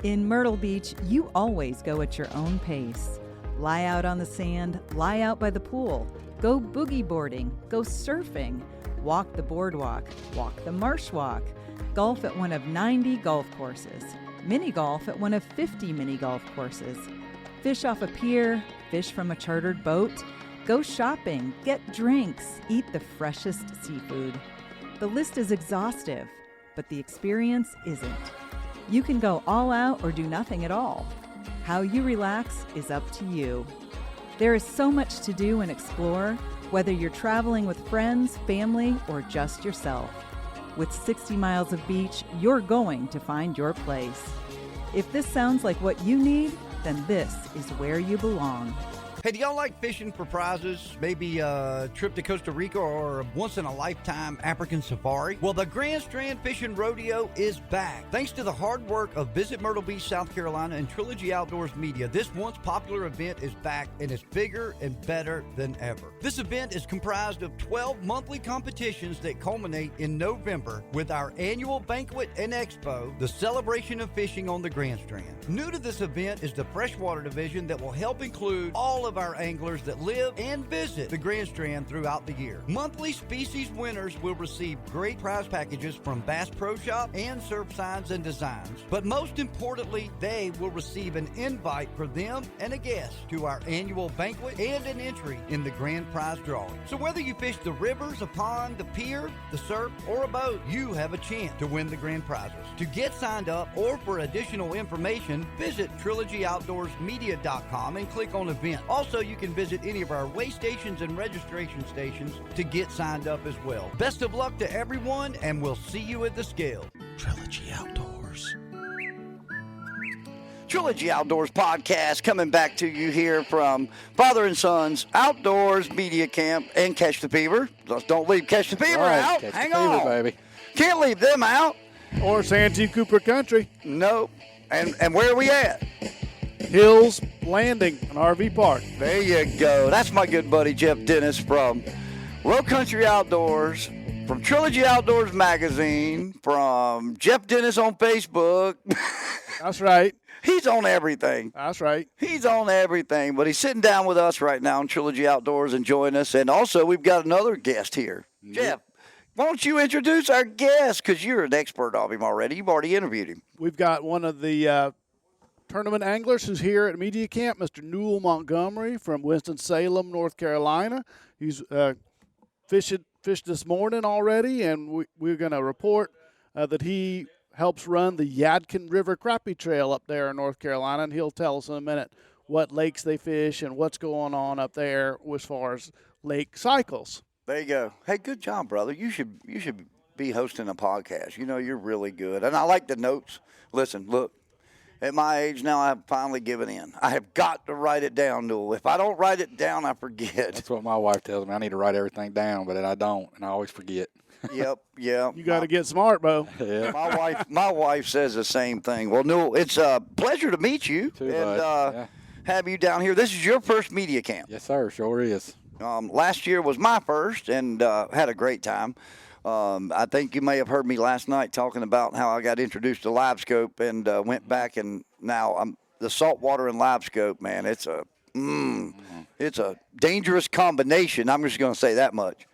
In Myrtle Beach, you always go at your own pace. Lie out on the sand, lie out by the pool, go boogie boarding, go surfing, walk the boardwalk, walk the marsh walk, golf at one of 90 golf courses, mini golf at one of 50 mini golf courses, fish off a pier, fish from a chartered boat, go shopping, get drinks, eat the freshest seafood. The list is exhaustive, but the experience isn't. You can go all out or do nothing at all. How you relax is up to you. There is so much to do and explore, whether you're traveling with friends, family, or just yourself. With 60 miles of beach, you're going to find your place. If this sounds like what you need, then this is where you belong. Hey, do y'all like fishing for prizes? Maybe a trip to Costa Rica or a once-in-a-lifetime African safari? Well, the Grand Strand Fishing Rodeo is back. Thanks to the hard work of Visit Myrtle Beach, South Carolina, and Trilogy Outdoors Media, this once-popular event is back and is bigger and better than ever. This event is comprised of 12 monthly competitions that culminate in November with our annual banquet and expo, the celebration of fishing on the Grand Strand. New to this event is the freshwater division that will help include all of our anglers that live and visit the Grand Strand throughout the year. Monthly species winners will receive great prize packages from Bass Pro Shop and Surf Signs and Designs. But most importantly, they will receive an invite for them and a guest to our annual banquet and an entry in the grand prize drawing. So whether you fish the rivers, a pond, the pier, the surf, or a boat, you have a chance to win the grand prizes. To get signed up or for additional information, visit TrilogyOutdoorsMedia.com and click on event. Also, you can visit any of our weigh stations and registration stations to get signed up as well. Best of luck to everyone, and we'll see you at the scale. Trilogy Outdoors. Trilogy Outdoors podcast coming back to you here from Father and Son's Outdoors Media Camp and Catch the Beaver. Just don't leave Catch the Beaver out. Hang on. Baby. Can't leave them out. Or Santee Cooper Country. Nope. And where are we at? Hills Landing, an RV park. There you go. That's my good buddy Jeff Dennis from Low Country Outdoors, from Trilogy Outdoors Magazine, from Jeff Dennis on Facebook. That's right. He's on everything. That's right. He's on everything, but he's sitting down with us right now in Trilogy Outdoors enjoying us. And also, we've got another guest here. Mm-hmm. Jeff, why don't you introduce our guest? Because you're an expert of him already. You've already interviewed him. We've got one of the tournament anglers who's here at Media Camp, Mr. Newell Montgomery from Winston-Salem, North Carolina. He's fished this morning already, and we're going to report that he helps run the Yadkin River Crappie Trail up there in North Carolina, and he'll tell us in a minute what lakes they fish and what's going on up there as far as lake cycles. There you go. Hey, good job, brother. You should be hosting a podcast. You know, you're really good. And I like the notes. Listen, look. At my age now, I've finally given in. I have got to write it down, Newell. If I don't write it down, I forget. That's what my wife tells me. I need to write everything down, but then I don't, and I always forget. Yep. You got to get smart, Bo. Yeah. My wife says the same thing. Well, Newell, it's a pleasure to meet you have you down here. This is your first media camp. Yes, sir. Sure is. Last year was my first, and had a great time. I think you may have heard me last night talking about how I got introduced to live scope and went back, and now I'm the saltwater and live scope, man. It's a dangerous combination. I'm just going to say that much.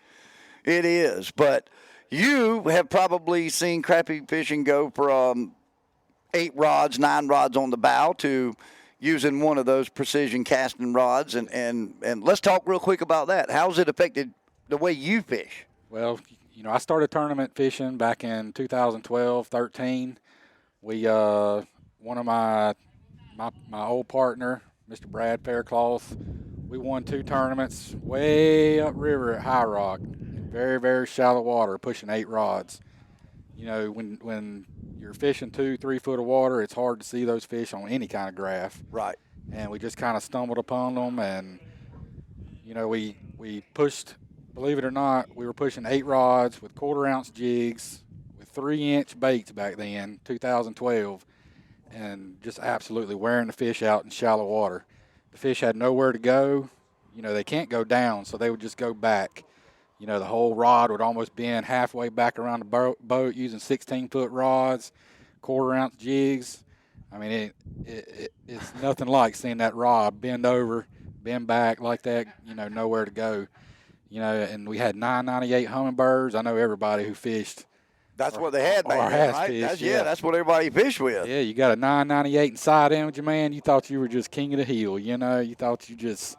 It is. But you have probably seen crappie fishing go from 8 rods, 9 rods on the bow to using one of those precision casting rods. And let's talk real quick about that. How's it affected the way you fish? Well, you know, I started tournament fishing back in 2012, 13. We, one of my old partner, Mr. Brad Faircloth, we won 2 tournaments way upriver at High Rock, in very, very shallow water, pushing 8 rods. You know, when you're fishing 2-3 foot of water, it's hard to see those fish on any kind of graph. Right. And we just kind of stumbled upon them, and you know, we pushed. Believe it or not, we were pushing 8 rods with 1/4-ounce jigs with 3-inch baits back then, 2012, and just absolutely wearing the fish out in shallow water. The fish had nowhere to go. You know, they can't go down, so they would just go back. You know, the whole rod would almost bend halfway back around the boat using 16-foot rods, 1/4-ounce jigs. I mean, it's nothing like seeing that rod bend over, bend back like that, nowhere to go. And we had 998 hummingbirds. I know everybody who fished. That's what they had back then, right? Fished, that's what everybody fished with. Yeah, you got a 998 inside image, man. You thought you were just king of the hill, You thought you just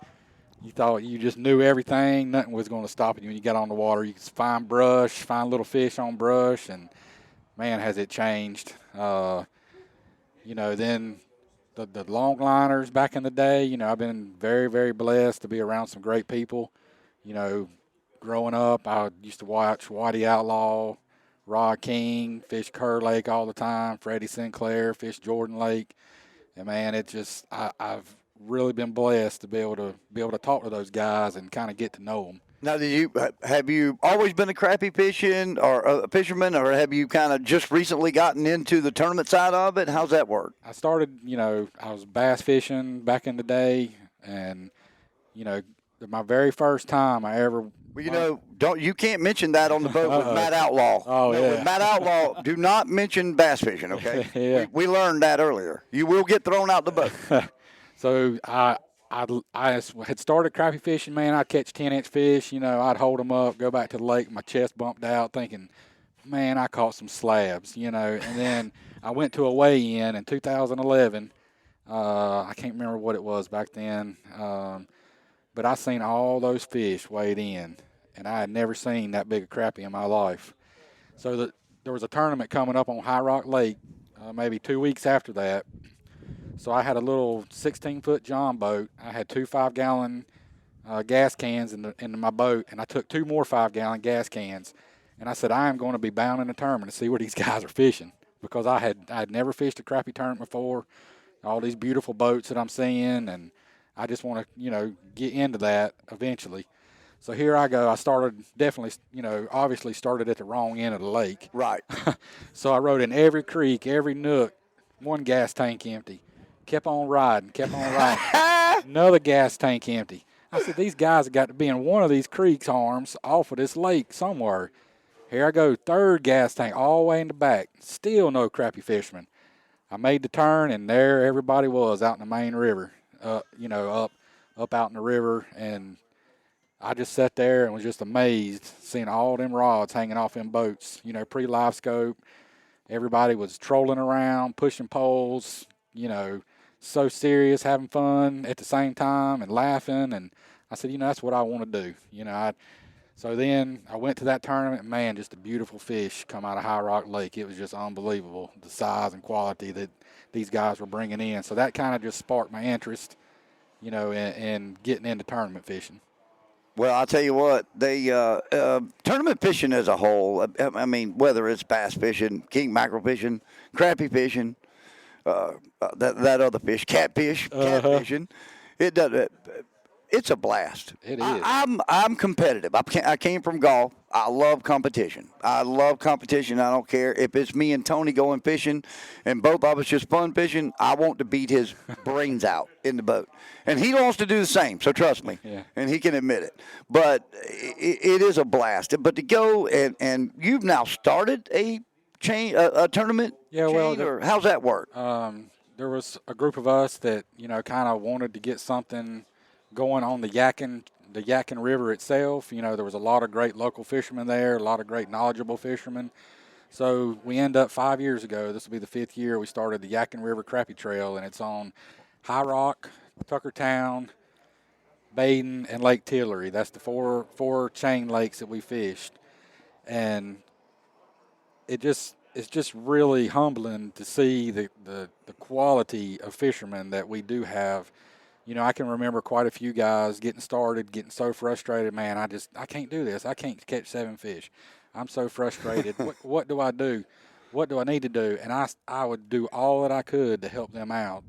knew everything. Nothing was going to stop you when you got on the water. You could find brush, find little fish on brush, and man, has it changed. Then the longliners back in the day, I've been very, very blessed to be around some great people. Growing up, I used to watch Whitey Outlaw, Rod King, fish Kerr Lake all the time, Freddie Sinclair, fish Jordan Lake. And man, I've really been blessed to be able to talk to those guys and kind of get to know them. Now, have you always been a crappie fishing or a fisherman, or have you kind of just recently gotten into the tournament side of it? How's that work? I started, I was bass fishing back in the day, and my very first time I ever. Well, you can't mention that on the boat with Matt Outlaw. Oh, yeah. With Matt Outlaw, do not mention bass fishing, okay? Yeah. We learned that earlier. You will get thrown out the boat. So I had started crappie fishing, man. I'd catch 10-inch fish, I'd hold them up, go back to the lake, my chest bumped out, thinking, man, I caught some slabs, And then I went to a weigh-in 2011. I can't remember what it was back then, but I seen all those fish weighed in, and I had never seen that big a crappie in my life. So there was a tournament coming up on High Rock Lake, maybe 2 weeks after that. So I had a little 16-foot John boat. I had 2 5-gallon gas cans in my boat, and I took 2 more 5-gallon gas cans. And I said, I am going to be bound in a tournament to see where these guys are fishing, because I had never fished a crappie tournament before. All these beautiful boats that I'm seeing, and I just want to, get into that eventually. So here I go. I started obviously started at the wrong end of the lake. Right. So I rode in every creek, every nook, one gas tank empty. Kept on riding. Another gas tank empty. I said, these guys have got to be in one of these creeks arms off of this lake somewhere. Here I go, 3rd gas tank all the way in the back. Still no crappie fishermen. I made the turn, and there everybody was out in the main river, up out in the river. And I just sat there and was just amazed seeing all them rods hanging off them boats, pre-live scope. Everybody was trolling around, pushing poles, so serious, having fun at the same time and laughing. And I said, that's what I want to do. So then I went to that tournament, and man, just a beautiful fish come out of High Rock Lake. It was just unbelievable, the size and quality that these guys were bringing in. So that kind of just sparked my interest, in getting into tournament fishing. Well, I'll tell you what, tournament fishing as a whole, I mean, whether it's bass fishing, king mackerel fishing, crappie fishing, that other fish, catfishing, it's a blast. It is. I'm competitive. I came from golf. I love competition. I don't care if it's me and Tony going fishing and both of us just fun fishing. I want to beat his brains out in the boat. And he wants to do the same, so trust me. Yeah. And he can admit it. But it is a blast. But to go and you've now started a tournament chain, or how's that work? There was a group of us that, kind of wanted to get something going on the Yadkin River itself. There was a lot of great local fishermen there, a lot of great knowledgeable fishermen. So we end up 5 years ago, this will be the 5th year, we started the Yadkin River Crappie Trail, and it's on High Rock, Tuckertown, Baden, and Lake Tillery. That's the four chain lakes that we fished. And it's just really humbling to see the quality of fishermen that we do have. I can remember quite a few guys getting started, getting so frustrated. Man, I can't do this. I can't catch 7 fish. I'm so frustrated. What do I do? What do I need to do? And I would do all that I could to help them out,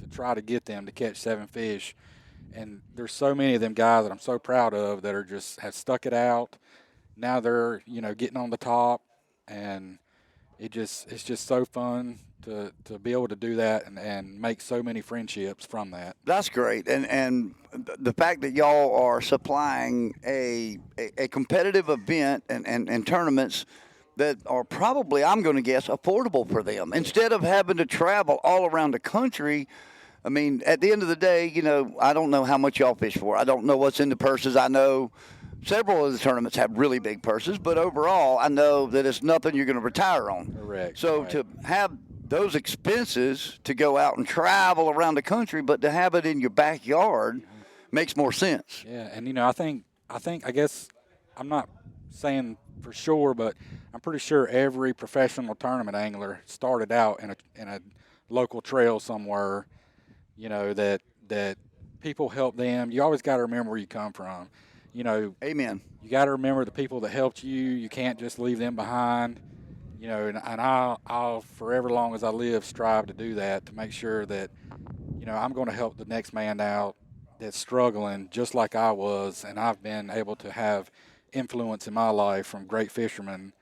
to try to get them to catch 7 fish. And there's so many of them guys that I'm so proud of that have stuck it out. Now they're, getting on the top, and it's just so fun to be able to do that and make so many friendships from that. That's great. And the fact that y'all are supplying a competitive event and tournaments that are probably, I'm going to guess, affordable for them. Instead of having to travel all around the country, I mean, at the end of the day, you know, I don't know how much y'all fish for. I don't know what's in the purses. I know several of the tournaments have really big purses, but overall, I know that it's nothing you're going to retire on. Correct. So right. to have those expenses to go out and travel around the country, but to have it in your backyard makes more sense. Yeah, and you know, I guess I'm not saying for sure, but I'm pretty sure every professional tournament angler started out in a local trail somewhere. You know, that people help them. You always got to remember where you come from. You know, Amen. You got to remember the people that helped you. You can't just leave them behind. You know, and I'll forever long as I live strive to do that, to make sure that, you know, I'm going to help the next man out that's struggling just like I was, and I've been able to have influence in my life from great fishermen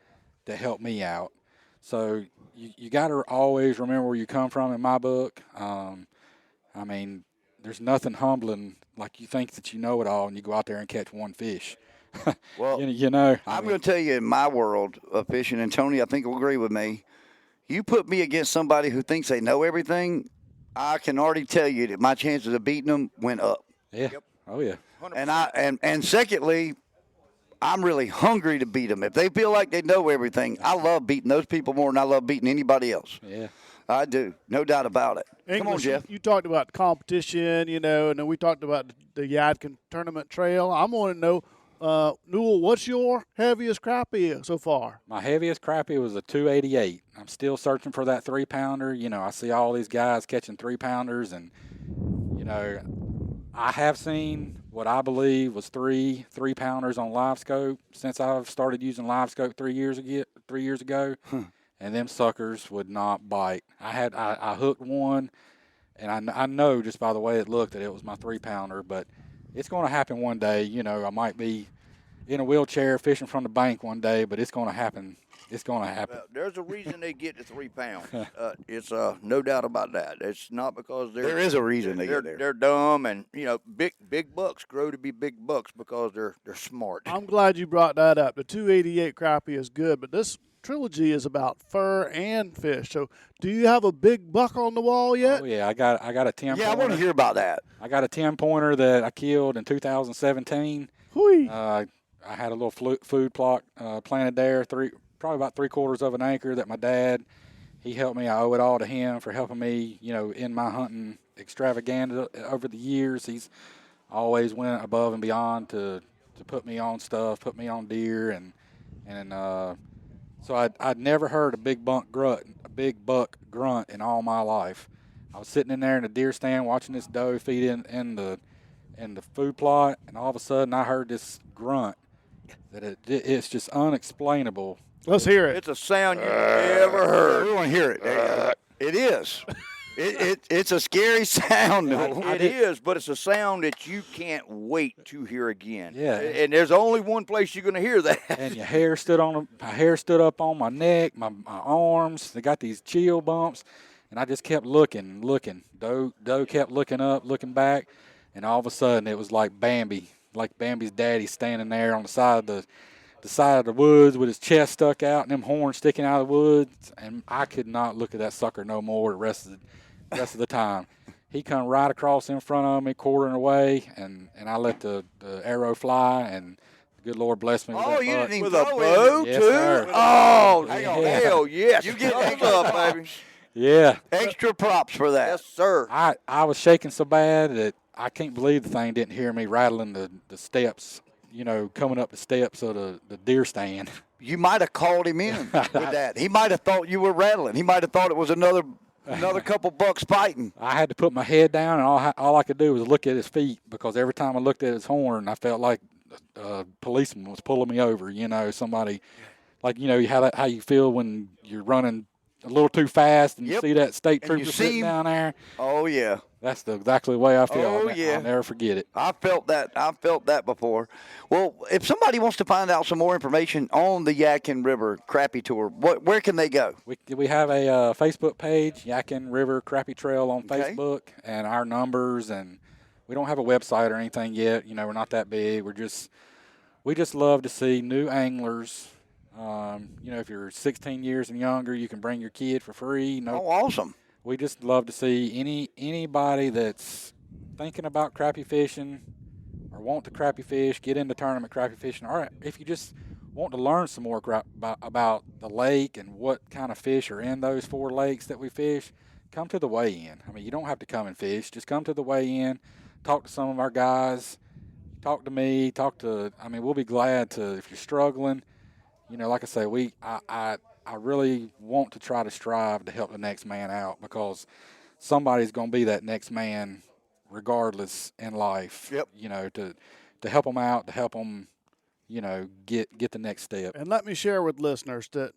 to help me out. So you got to always remember where you come from in my book. I mean, there's nothing humbling like you think that you know it all and you go out there and catch one fish. Well, you know. I'm going to tell you, in my world of fishing, and Tony, I think will agree with me, you put me against somebody who thinks they know everything, I can already tell you that my chances of beating them went up. Yeah. Yep. Oh, yeah. 100%. And secondly, I'm really hungry to beat them. If they feel like they know everything, I love beating those people more than I love beating anybody else. Yeah. I do, no doubt about it. Come on, English, Jeff. You talked about competition, you know, and then we talked about the Yadkin tournament trail. I'm going to know, Newell, what's your heaviest crappie so far? My heaviest crappie was a 288. I'm still searching for that 3-pounder. You know, I see all these guys catching 3-pounders, and, you know, I have seen what I believe was 3-pounders on live scope since I've started using live scope 3 years ago. And them suckers would not bite. I hooked one, and I know just by the way it looked that it was my 3-pounder, but it's going to happen one day. You know, I might be in a wheelchair fishing from the bank one day, but it's going to happen. It's going to happen. There's a reason they get to 3 pounds. It's no doubt about that. It's not because There is a reason they get there. They're dumb, and you know, big bucks grow to be big bucks because they're smart. I'm glad you brought that up. The 288 crappie is good, but this trilogy is about fur and fish. So, do you have a big buck on the wall yet? Oh yeah, I got a 10. Yeah, I want to hear about that. I got a 10-pointer that I killed in 2017. Hui. I had a little food plot planted there, probably about 3/4 of an acre that my dad, he helped me. I owe it all to him for helping me, you know, in my hunting extravaganza over the years. He's always went above and beyond to put me on stuff, put me on deer, and so I'd never heard a big buck grunt in all my life. I was sitting in there in the deer stand watching this doe feed in the food plot, and all of a sudden I heard this grunt that it's just unexplainable. Let's hear it. It's a sound you've never heard. We want to hear it. It is. It's a scary sound. It is, but it's a sound that you can't wait to hear again. Yeah. And there's only one place you're going to hear that. And my hair stood up on my neck, my arms. They got these chill bumps, and I just kept looking. Doe kept looking up, looking back, and all of a sudden it was like Bambi's daddy standing there on the side of the woods with his chest stuck out and them horns sticking out of the woods, and I could not look at that sucker no more the rest of the time. He come right across in front of me, quartering away, and I let the arrow fly, and the good Lord blessed me with that You buck. didn't even With a throw bow, it. Yes, too? sir. Oh, Yeah. hell yes. You get Thumbs extra up, props. baby. Yeah. Extra props for that. Yes, sir. I was shaking so bad that I can't believe the thing didn't hear me rattling the steps, you know, coming up the steps of the deer stand. You might have called him in with that. He might have thought you were rattling. He might have thought it was another couple bucks fighting. I had to put my head down, and all I could do was look at his feet, because every time I looked at his horn, I felt like a policeman was pulling me over. You know, somebody, like, you know, how you feel when you're running a little too fast and you Yep. see that state And you trooper see sitting him. down there. Oh, yeah. That's exactly the way I feel. Oh, I'll yeah. never forget it. I felt that. I've felt that before. Well, if somebody wants to find out some more information on the Yadkin River Crappie Tour, where can they go? We have a Facebook page, Yadkin River Crappie Trail on Okay. Facebook, and our numbers, and we don't have a website or anything yet. You know, we're not that big. We just love to see new anglers You know, if you're 16 years and younger, you can bring your kid for free. No, Oh, awesome. we just love to see anybody that's thinking about crappie fishing or want to crappie fish, get into tournament crappie fishing, or if you just want to learn some more about the lake and what kind of fish are in those 4 lakes that we fish, come to the weigh-in. I mean, you don't have to come and fish. Just come to the weigh-in, talk to some of our guys, talk to me, we'll be glad to, if you're struggling. You know, like I say, I really want to try to strive to help the next man out, because somebody's going to be that next man regardless in life. Yep. You know, to help them out, to help them, you know, get the next step. And let me share with listeners that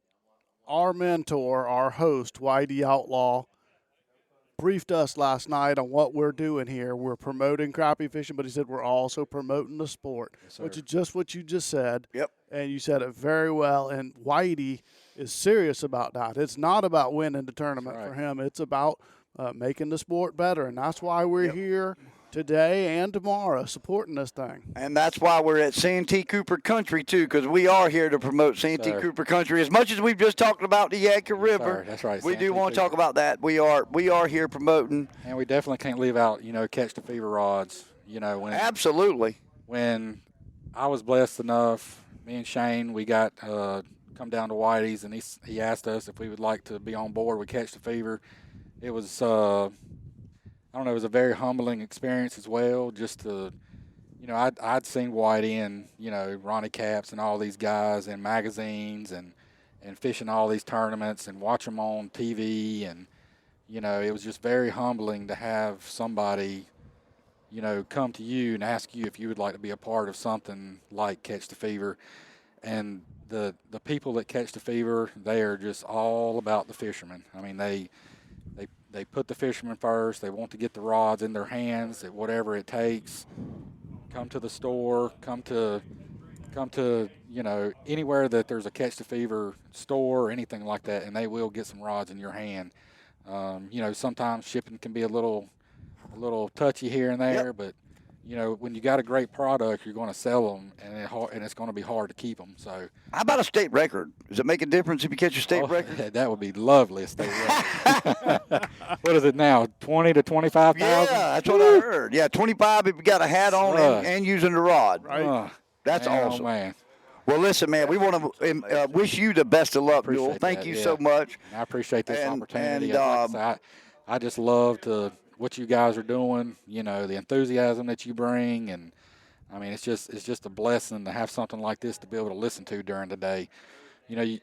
our mentor, our host, Whitey Outlaw, briefed us last night on what we're doing here. We're promoting crappie fishing, but he said we're also promoting the sport, which is just what you just said. Yep. And you said it very well. And Whitey is serious about that. It's not about winning the tournament for him. It's about making the sport better. And that's why we're here today and tomorrow supporting this thing. And that's why we're at Santee Cooper Country, too, because we are here to promote Santee Cooper Country. As much as we've just talked about the Yadkin River, That's right. we Santee do want to Cooper. talk about that. We are here promoting. And we definitely can't leave out, you know, catch the fever rods. You know, Absolutely. When I was blessed enough, me and Shane, we got come down to Whitey's, and he asked us if we would like to be on board with Catch the Fever. It was I don't know, it was a very humbling experience as well. Just to, you know, I'd seen Whitey and, you know, Ronnie Capps and all these guys in magazines and fishing all these tournaments and watch them on TV, and, you know, it was just very humbling to have somebody, you know, come to you and ask you if you would like to be a part of something like Catch the Fever. And the people that Catch the Fever, they are just all about the fishermen. I mean, they put the fishermen first. They want to get the rods in their hands at whatever it takes. Come to the store, come to you know, anywhere that there's a Catch the Fever store or anything like that, and they will get some rods in your hand. You know, sometimes shipping can be a little touchy here and there, but you know, when you got a great product, you're going to sell them, and it's going to be hard to keep them. So, how about a state record? Does it make a difference if you catch a state record? That would be lovely, a state record. What is it now, 20 to 25,000? Yeah, that's what I heard. Yeah, 25 if you got a hat on and using the rod. Right. That's awesome. Oh, man. Well, listen, man, we want to wish you the best of luck, Newell. Thank you so much. I appreciate this opportunity. And, I just love what you guys are doing, you know, the enthusiasm that you bring, and I mean, it's just a blessing to have something like this to be able to listen to during the day. You know,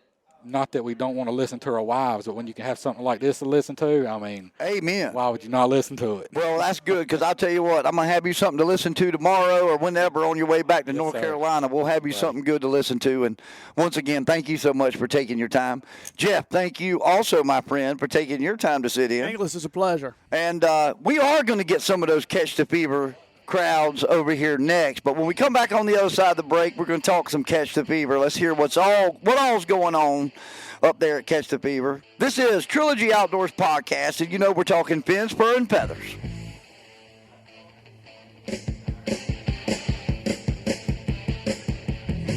not that we don't want to listen to our wives, but when you can have something like this to listen to, I mean, amen. Why would you not listen to it? Well, that's good, because I'll tell you what, I'm going to have you something to listen to tomorrow or whenever on your way back to North Carolina. We'll have you something good to listen to. And once again, thank you so much for taking your time. Jeff, thank you also, my friend, for taking your time to sit in. Inglis, it's a pleasure. And we are going to get some of those Catch the Fever crowds over here next, but when we come back on the other side of the break, we're going to talk some Catch the Fever. Let's hear what all's going on up there at Catch the Fever. This is Trilogy Outdoors Podcast, and you know we're talking fin, spur, and feathers.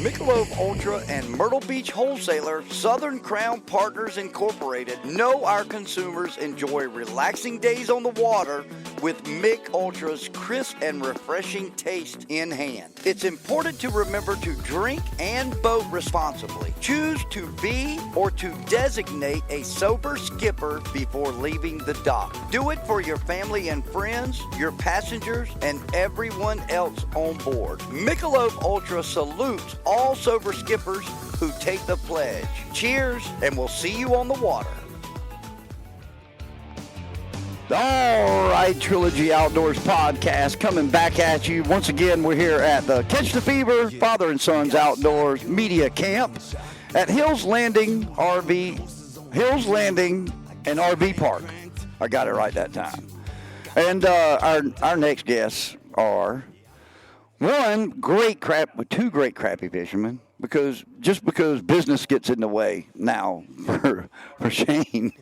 Michelob Ultra and Myrtle Beach wholesaler Southern Crown Partners Incorporated know our consumers enjoy relaxing days on the water with Mich Ultra's crisp and refreshing taste in hand. It's important to remember to drink and boat responsibly. Choose to be or to designate a sober skipper before leaving the dock. Do it for your family and friends, your passengers, and everyone else on board. Michelob Ultra salutes all sober skippers who take the pledge. Cheers, and we'll see you on the water. All right, Trilogy Outdoors Podcast coming back at you. Once again, we're here at the Catch the Fever Father and Sons Outdoors Media Camp at Hills Landing and RV Park. I got it right that time. And our next guests are two great crappie fishermen, because business gets in the way now for Shane.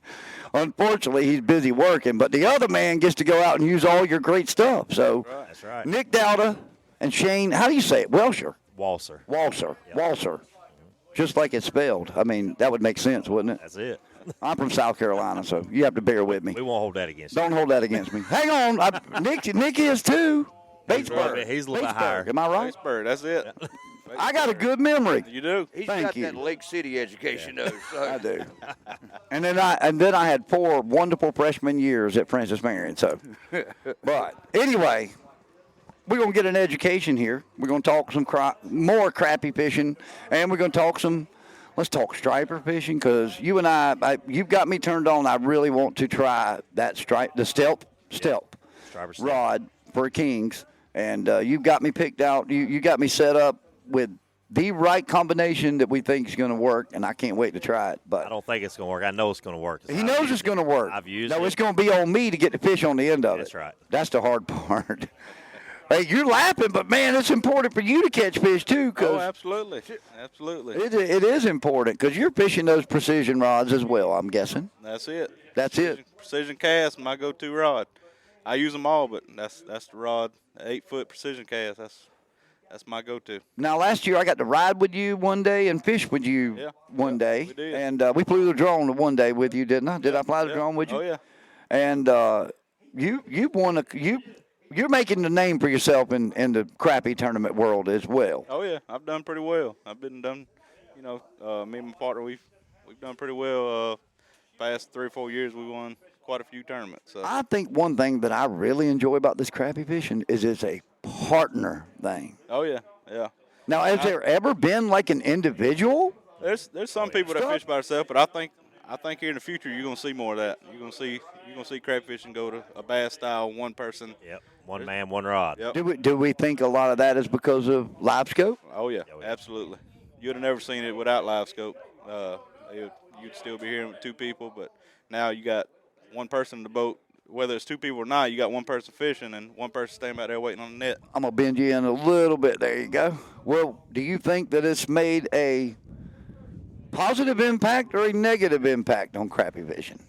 Unfortunately, he's busy working, but the other man gets to go out and use all your great stuff. So, that's right. Nick Dowda and Shane, how do you say it? Walser. Walser. Walser. just like it's spelled. I mean, that would make sense, wouldn't it? That's it. I'm from South Carolina, so you have to bear with me. We won't hold that against you. Don't hold that against me. Hang on. Nick is too. Batesburg. He's a little bit higher. Am I right? Batesburg, that's it. I got a good memory. You do? He's Thank got you. that Lake City education, though. So. I do. And then I had 4 wonderful freshman years at Francis Marion. So, but anyway, we're gonna get an education here. We're gonna talk some more crappie fishing, and we're gonna talk Let's talk striper fishing, because you and you've got me turned on. I really want to try that the stealth rod for Kings, and you've got me picked out. You got me set up with the right combination that we think is going to work, and I can't wait to try it. But I don't think it's going to work. I know it's going to work. He knows it's going to work. I've used it. No, it's going to be on me to get the fish on the end of it. That's right. That's the hard part. Hey, you're laughing, but, man, it's important for you to catch fish, too. Oh, absolutely. Absolutely. It is important, because you're fishing those precision rods as well, I'm guessing. That's it. That's it. Precision cast, my go-to rod. I use them all, but that's the rod, 8-foot precision cast. That's my go-to. Now, last year I got to ride with you one day and fish with you one day. We did. And we flew the drone one day with you, didn't I? Did I fly the drone with you? Oh, yeah. And you're making the name for yourself in the crappie tournament world as well. Oh, yeah. I've done pretty well. Me and my partner, we've done pretty well. Past 3 or 4 years, we won quite a few tournaments. So. I think one thing that I really enjoy about this crappie fishing is it's a partner thing. Oh, yeah. Yeah. Now, has there ever been like an individual? There's some people that fish by themselves, but I think here in the future you're gonna see more of that. You're gonna see crab fishing go to a bass style, one person. Yep. One man, one rod. Yep. Do we think a lot of that is because of live scope? Oh yeah, absolutely. You'd have never seen it without live scope. You'd still be here with 2 people, but now you got one person in the boat. Whether it's 2 people or not, you got one person fishing and one person standing out there waiting on the net. I'm going to bend you in a little bit. There you go. Well, do you think that it's made a positive impact or a negative impact on crappie fishing?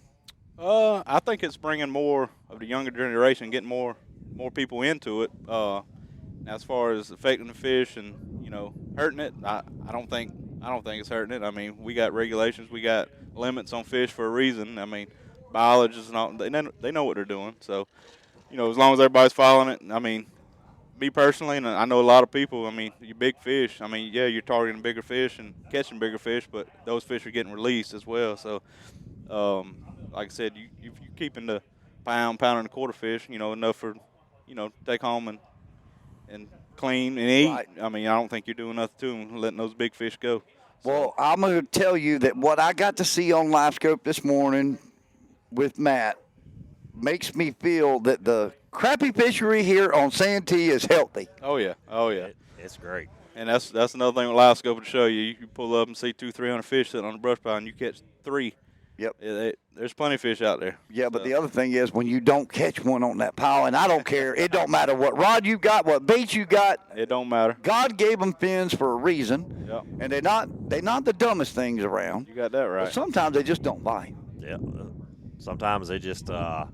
I think it's bringing more of the younger generation, getting more people into it. As far as affecting the fish and hurting it, I don't think it's hurting it. I mean, we got regulations, we got limits on fish for a reason. I mean, biologists and all, they know what they're doing. So, as long as everybody's following it, I mean, me personally, and I know a lot of people, I mean, you big fish, I mean, yeah, you're targeting bigger fish and catching bigger fish, but those fish are getting released as well. So, like I said, you're keeping the pound and a quarter fish, enough for, take home and clean and eat. Right. I mean, I don't think you're doing nothing to them, letting those big fish go. Well, I'm going to tell you that what I got to see on Live Scope this morning with Matt makes me feel that the crappie fishery here on Santee is healthy. Oh, yeah. It's great. And that's another thing with live scope to show you. You pull up and see 200-300 fish sitting on the brush pile, and you catch 3. Yep. There's plenty of fish out there. Yeah, but the other thing is when you don't catch one on that pile, and I don't care, it don't matter what rod you got, what bait you got. It don't matter. God gave them fins for a reason. Yep. And they're not the dumbest things around. You got that right. But sometimes they just don't bite. Yeah. Sometimes they just the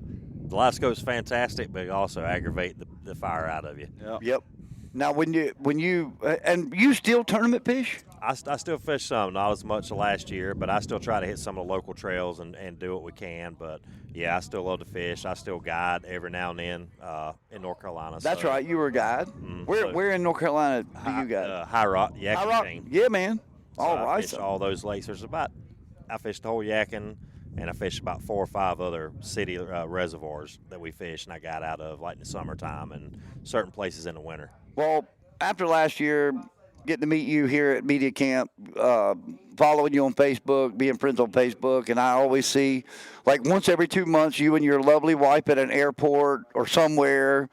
live scope's fantastic, but it also aggravate the fire out of you. Yep. Now, when you and you still tournament fish? I still fish some, not as much as last year, but I still try to hit some of the local trails and do what we can. But, yeah, I still love to fish. I still guide every now and then in North Carolina. That's right. You were a guide. Where in North Carolina do you guide? High Rock, Yakin Chain. Yeah, man. So All I right. fish all those lakes. I fished the whole Yakin, and I fished about 4 or 5 other city reservoirs that we fish, and I got out of like in the summertime and certain places in the winter. Well, after last year, getting to meet you here at Media Camp, following you on Facebook, being friends on Facebook, and I always see, like once every 2 months, you and your lovely wife at an airport or somewhere,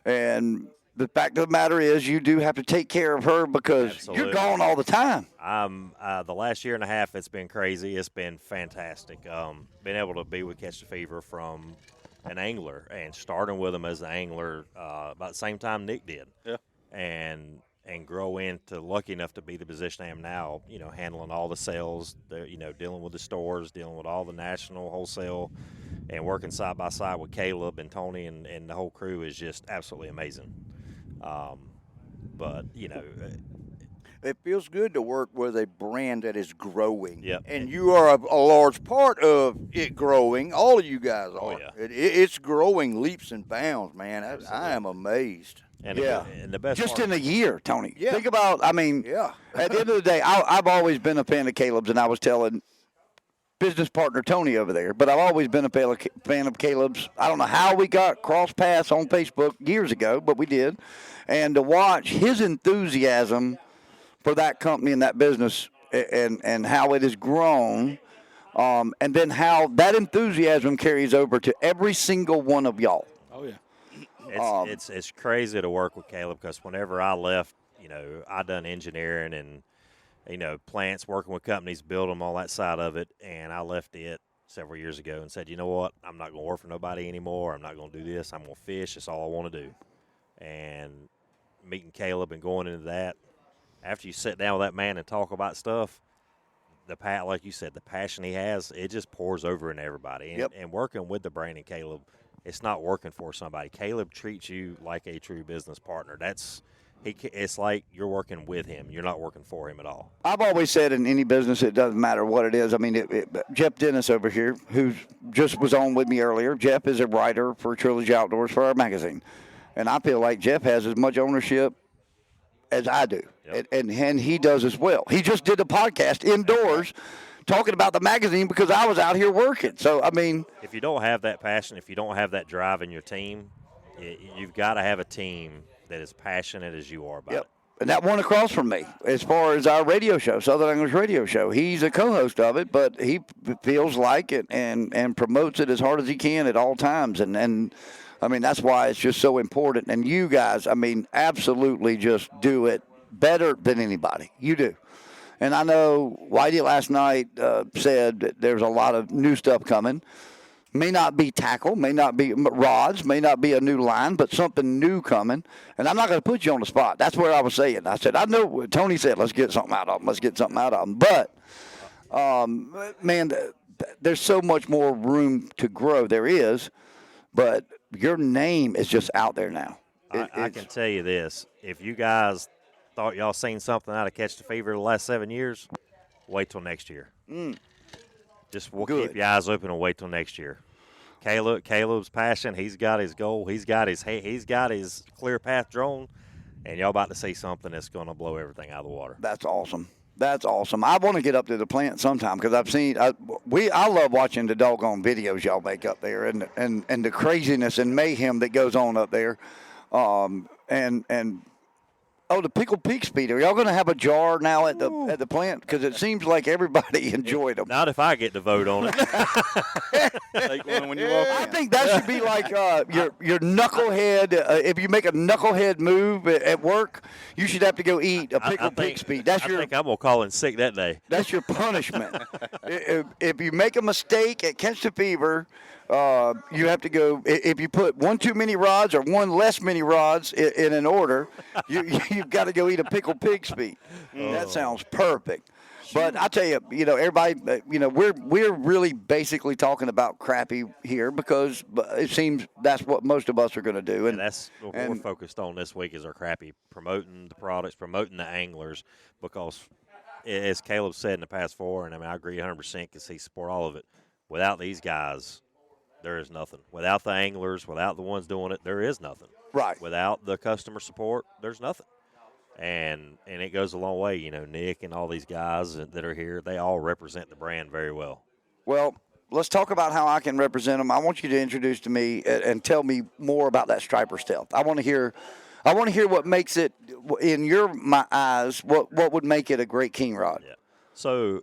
and the fact of the matter is you do have to take care of her because Absolutely. You're gone all the time. The last year and a half, it's been crazy. It's been fantastic. Being able to be with Catch the Fever from an angler and starting with him as an angler about the same time Nick did. Yeah. And grow into lucky enough to be the position I am now, handling all the sales, dealing with the stores, dealing with all the national wholesale, and working side by side with Caleb and Tony and the whole crew is just absolutely amazing. But, It feels good to work with a brand that is growing. Yep. And you are a large part of it growing. All of you guys are. Oh, yeah. It's growing leaps and bounds, man. I am amazed. And Yeah. the best Just part, in a year, Tony. Yeah. Think about, I mean, Yeah. at the end of the day, I've always been a fan of Caleb's, and I was telling business partner Tony over there, but I've always been a fan of Caleb's. I don't know how we got cross paths on Facebook years ago, but we did. And to watch his enthusiasm for that company and that business and how it has grown, and then how that enthusiasm carries over to every single one of y'all. Oh yeah. it's crazy to work with Caleb because whenever I left, I done engineering and plants, working with companies, build them, all that side of it, and I left it several years ago and said, you know what, I'm not going to work for nobody anymore. I'm not going to do this. I'm going to fish. That's all I want to do. And meeting Caleb and going into that, after you sit down with that man and talk about stuff, like you said, the passion he has, it just pours over in everybody. And, Yep. and working with the brand and Caleb, it's not working for somebody. Caleb treats you like a true business partner. It's like you're working with him. You're not working for him at all. I've always said in any business, it doesn't matter what it is. I mean, Jeff Dennis over here, who just was on with me earlier, Jeff is a writer for Trilogy Outdoors for our magazine. And I feel like Jeff has as much ownership as I do. Yep. And he does as well. He just did a podcast indoors talking about the magazine because I was out here working. So, I mean, If you don't have that passion, if you don't have that drive in your team, you've got to have a team that is passionate as you are about it. And that one across from me, as far as our radio show, Southern English Radio Show, he's a co-host of it, but he feels like it and promotes it as hard as he can at all times. And I mean, that's why it's just so important. And you guys, I mean, absolutely just do it better than anybody. You do. And I know Whitey last night said that there's a lot of new stuff coming. May not be tackle, may not be rods, may not be a new line, but something new coming. And I'm not going to put you on the spot. That's what I was saying. I said, I know, Tony said, let's get something out of them. Let's get something out of them. But, man, there's so much more room to grow. There is. But your name is just out there now. I can tell you this. If you guys thought y'all seen something out of Catch the Fever the last 7 years, wait till next year. We'll Good. keep your eyes open and wait till next year. Caleb's passion, he's got his goal, he's got his clear path drawn, and y'all about to see something that's going to blow everything out of the water. That's awesome. That's awesome. I want to get up to the plant sometime because I've seen. I love watching the doggone videos y'all make up there and the craziness and mayhem that goes on up there, the Pickle Peak Speed. Are y'all going to have a jar now at the plant? Because it seems like everybody enjoyed them. Not if I get to vote on it. Take one when you walk I in. think that should be like your knucklehead. If you make a knucklehead move at work, you should have to go eat a Pickle Peak Speed. I think I'm going to call in sick that day. That's your punishment. If you make a mistake at Catch the Fever, you have to go. If you put one too many rods or one less many rods in an order, you've got to go eat a Pickle Pig Speed. That sounds perfect. But I tell you, everybody, we're really basically talking about crappie here because it seems that's what most of us are going to do. And that's what we're focused on this week is our crappie, promoting the products, promoting the anglers, because as Caleb said in the past 4, and I mean I agree 100% because he support all of it. Without these guys, there is nothing. Without the anglers, without the ones doing it, there is nothing. Right. Without the customer support, there's nothing. And it goes a long way. Nick and all these guys that are here, they all represent the brand very well. Well, let's talk about how I can represent them. I want you to introduce to me and tell me more about that striper stealth. I want to hear what makes it, in my eyes, what would make it a great king rod. Yeah. So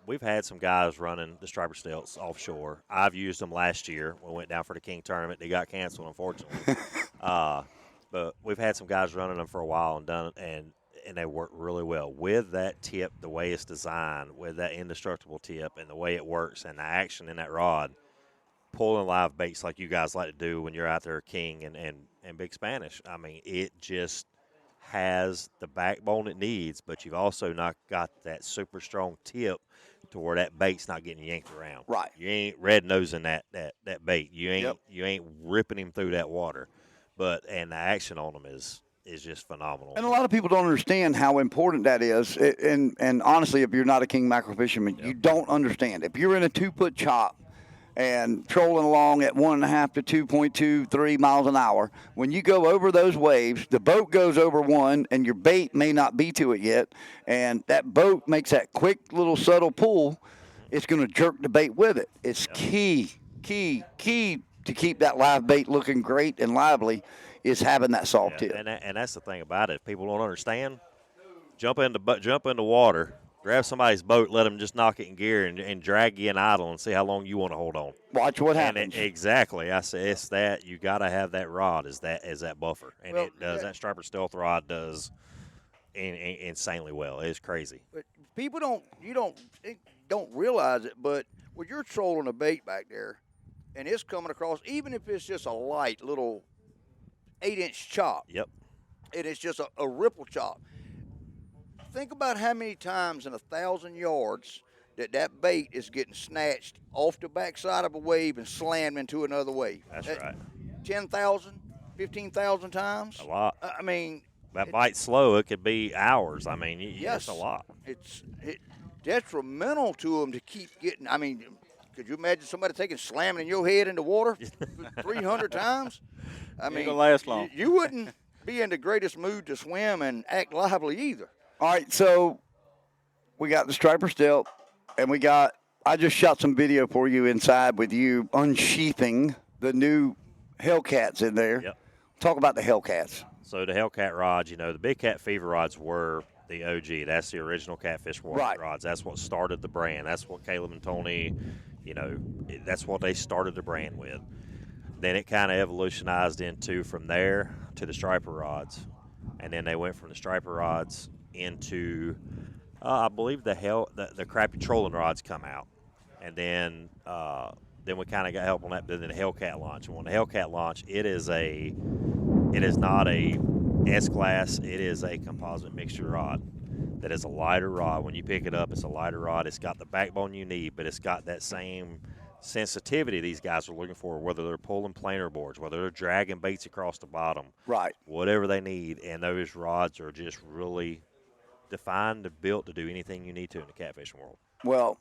we've had some guys running the striper stealths offshore. I've used them last year. We went down for the King tournament. They got canceled, unfortunately. But we've had some guys running them for a while and done it, and they work really well. With that tip, the way it's designed, with that indestructible tip and the way it works and the action in that rod, pulling live baits like you guys like to do when you're out there king and Big Spanish. I mean, it just has the backbone it needs, but you've also not got that super strong tip to where that bait's not getting yanked around. Right. You ain't red nosing that bait. You ain't Yep. you ain't ripping him through that water. And the action on them is is just phenomenal. And a lot of people don't understand how important that is. And honestly, if you're not a king mackerel fisherman, you don't understand. If you're in a 2-foot chop and trolling along at 1.5 to 2.23 miles an hour, when you go over those waves, the boat goes over one, and your bait may not be to it yet, and that boat makes that quick little subtle pull. It's going to jerk the bait with it. It's key to keep that live bait looking great and lively is having that soft tip. And that's the thing about it. If people don't understand, jump into water, grab somebody's boat, let them just knock it in gear and drag you in idle and see how long you want to hold on. Watch what happens. Exactly. I say it's that you got to have that rod as that buffer, and it does. That striper stealth rod does insanely well. It's crazy. But people don't realize it, but when you're trolling a bait back there, and it's coming across, even if it's just a light little 8-inch chop. Yep. And it's just a ripple chop. Think about how many times in 1,000 yards that bait is getting snatched off the backside of a wave and slammed into another wave. That's right. 10,000, 15,000 times. A lot. I mean. That bite's slow. It could be hours. I mean, yes, it's a lot. It's detrimental to them to keep getting. I mean, could you imagine somebody slamming in your head in the water 300 times? I mean, ain't gonna last long. You wouldn't be in the greatest mood to swim and act lively either. All right, so we got the striper stealth, and I just shot some video for you inside with you unsheathing the new Hellcats in there. Yep. Talk about the Hellcats. So the Hellcat rods, the Big Cat Fever rods were the OG. That's the original Catfish rods. That's what started the brand. That's what Caleb and Tony, that's what they started the brand with. Then it kind of evolutionized from there to the striper rods. And then they went from the striper rods into, I believe the crappie trolling rods come out. And then we kind of got help on that. But then the Hellcat launch. And when the Hellcat launch, it is not a S-class. It is a composite mixture rod. That is a lighter rod. When you pick it up, it's a lighter rod. It's got the backbone you need, but it's got that same sensitivity these guys are looking for, whether they're pulling planer boards, whether they're dragging baits across the bottom. Right. Whatever they need, and those rods are just really defined and built to do anything you need to in the catfishing world. Well.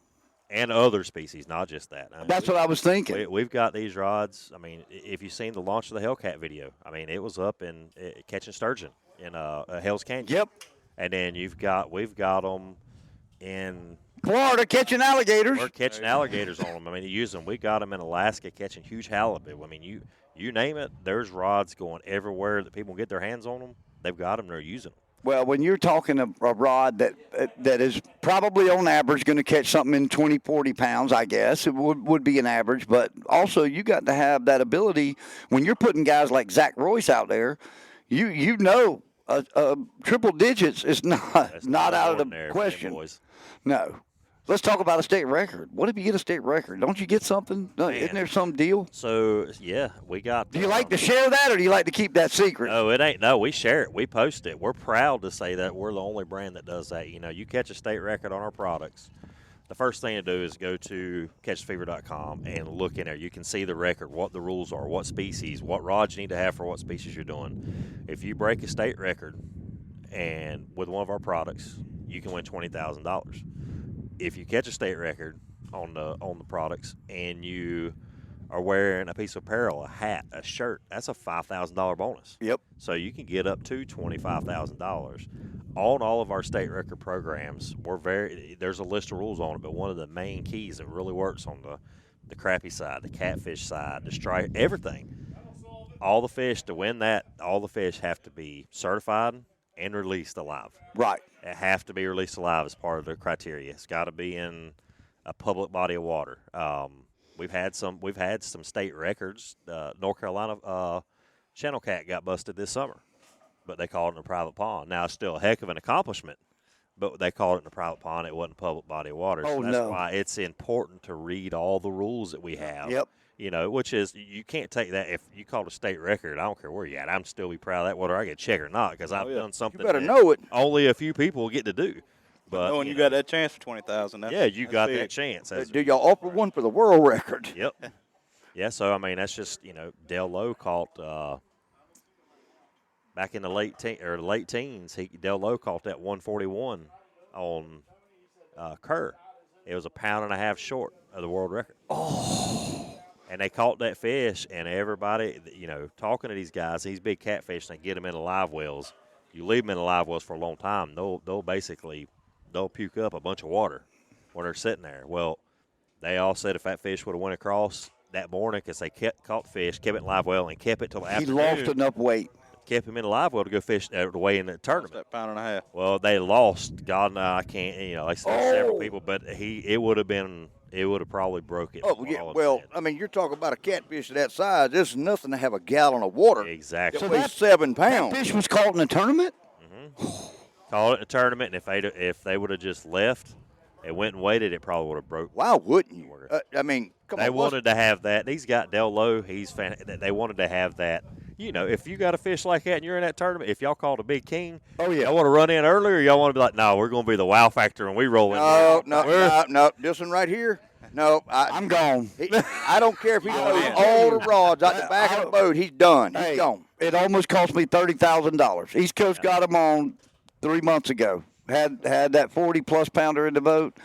And other species, not just that. I mean, that's what I was thinking. We've got these rods. I mean, if you've seen the launch of the Hellcat video, I mean, it was up in catching sturgeon in Hell's Canyon. Yep. And then we've got them in Florida catching alligators. We're catching alligators on them. I mean, you use them. We got them in Alaska catching huge halibut. I mean, you name it, there's rods going everywhere that people get their hands on them. They've got them. They're using them. Well, when you're talking a rod that is probably on average going to catch something in 20, 40 pounds, I guess, it would be an average. But also you got to have that ability when you're putting guys like Zach Royce out there, triple digits is not out of the question. No. Let's talk about a state record. What if you get a state record? Don't you get something? Isn't there some deal? So, yeah, we got. Do you like to share that, or do you like to keep that secret? No, it ain't. No, we share it. We post it. We're proud to say that we're the only brand that does that. You catch a state record on our products. The first thing to do is go to catchfever.com and look in there. You can see the record, what the rules are, what species, what rods you need to have for what species you're doing. If you break a state record and with one of our products, you can win $20,000. If you catch a state record on the products and you are wearing a piece of apparel, a hat, a shirt, that's a $5,000 bonus. Yep. So you can get up to $25,000. On all of our state record programs, there's a list of rules on it, but one of the main keys that really works on the crappie side, the catfish side, the stripe, everything. All the fish, to win that, all the fish have to be certified and released alive. Right. It have to be released alive as part of the criteria. It's got to be in a public body of water. We've had some state records. North Carolina channel cat got busted this summer, but they called it in a private pond. Now it's still a heck of an accomplishment, but they called it in a private pond. It wasn't a public body of water. Oh, so that's no. why it's important to read all the rules that we have. Yep. Which is, you can't take that. If you called a state record, I don't care where you're at, I'm still be proud of that, whether I get a check or not, because I've done something you better that know it. only a few people get to do. But knowing you got that chance for 20,000. Yeah, you got that chance. Do y'all offer one for the world record? Yep. Yeah, so, I mean, that's just, Del Lowe caught back in the late teens, Del Lowe caught that 141 on Kerr. It was 1.5 pounds short of the world record. Oh. And they caught that fish, and everybody, talking to these guys, these big catfish, they get them in the live wells. You leave them in the live wells for a long time, they'll puke up a bunch of water when they're sitting there. Well, they all said if that fish would have went across that morning, because they caught fish, kept it in live well, and kept it till afternoon. He lost enough weight. Kept him in the live well to go fish the way in the tournament. That 1.5 pounds. Well, they lost. God, no, I can't. They said several people, but it would have probably broke it. Oh, yeah. Well, I mean, you're talking about a catfish of that size. There's nothing to have a gallon of water. Exactly. That weighs 7 pounds. That fish was caught in a tournament? Mm-hmm. Caught it in a tournament, and if they would have just left and went and waited, it probably would have broke. Why wouldn't you? I mean, come on. They wanted to have that. He's got Del Lowe. They wanted to have that. If you got a fish like that and you're in that tournament, if y'all called a big king, y'all want to run in early, or y'all want to be like, no, we're going to be the wow factor and we roll in. No. This one right here, no. I'm gone. I don't care if he throws all the rods out the back of the boat. He's done. He's gone. It almost cost me $30,000. East Coast got him on 3 months ago. Had that 40-plus pounder in the boat.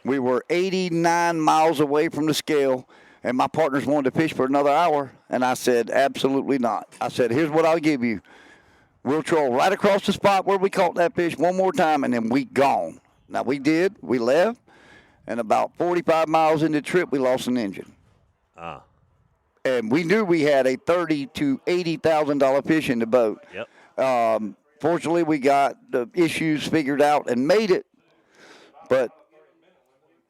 We were 89 miles away from the scale. And my partners wanted to fish for another hour, and I said, absolutely not. I said, here's what I'll give you. We'll troll right across the spot where we caught that fish one more time, and then we gone. Now, we did. We left, and about 45 miles into the trip, we lost an engine. And we knew we had a $30,000 to $80,000 fish in the boat. Yep. Fortunately, we got the issues figured out and made it. But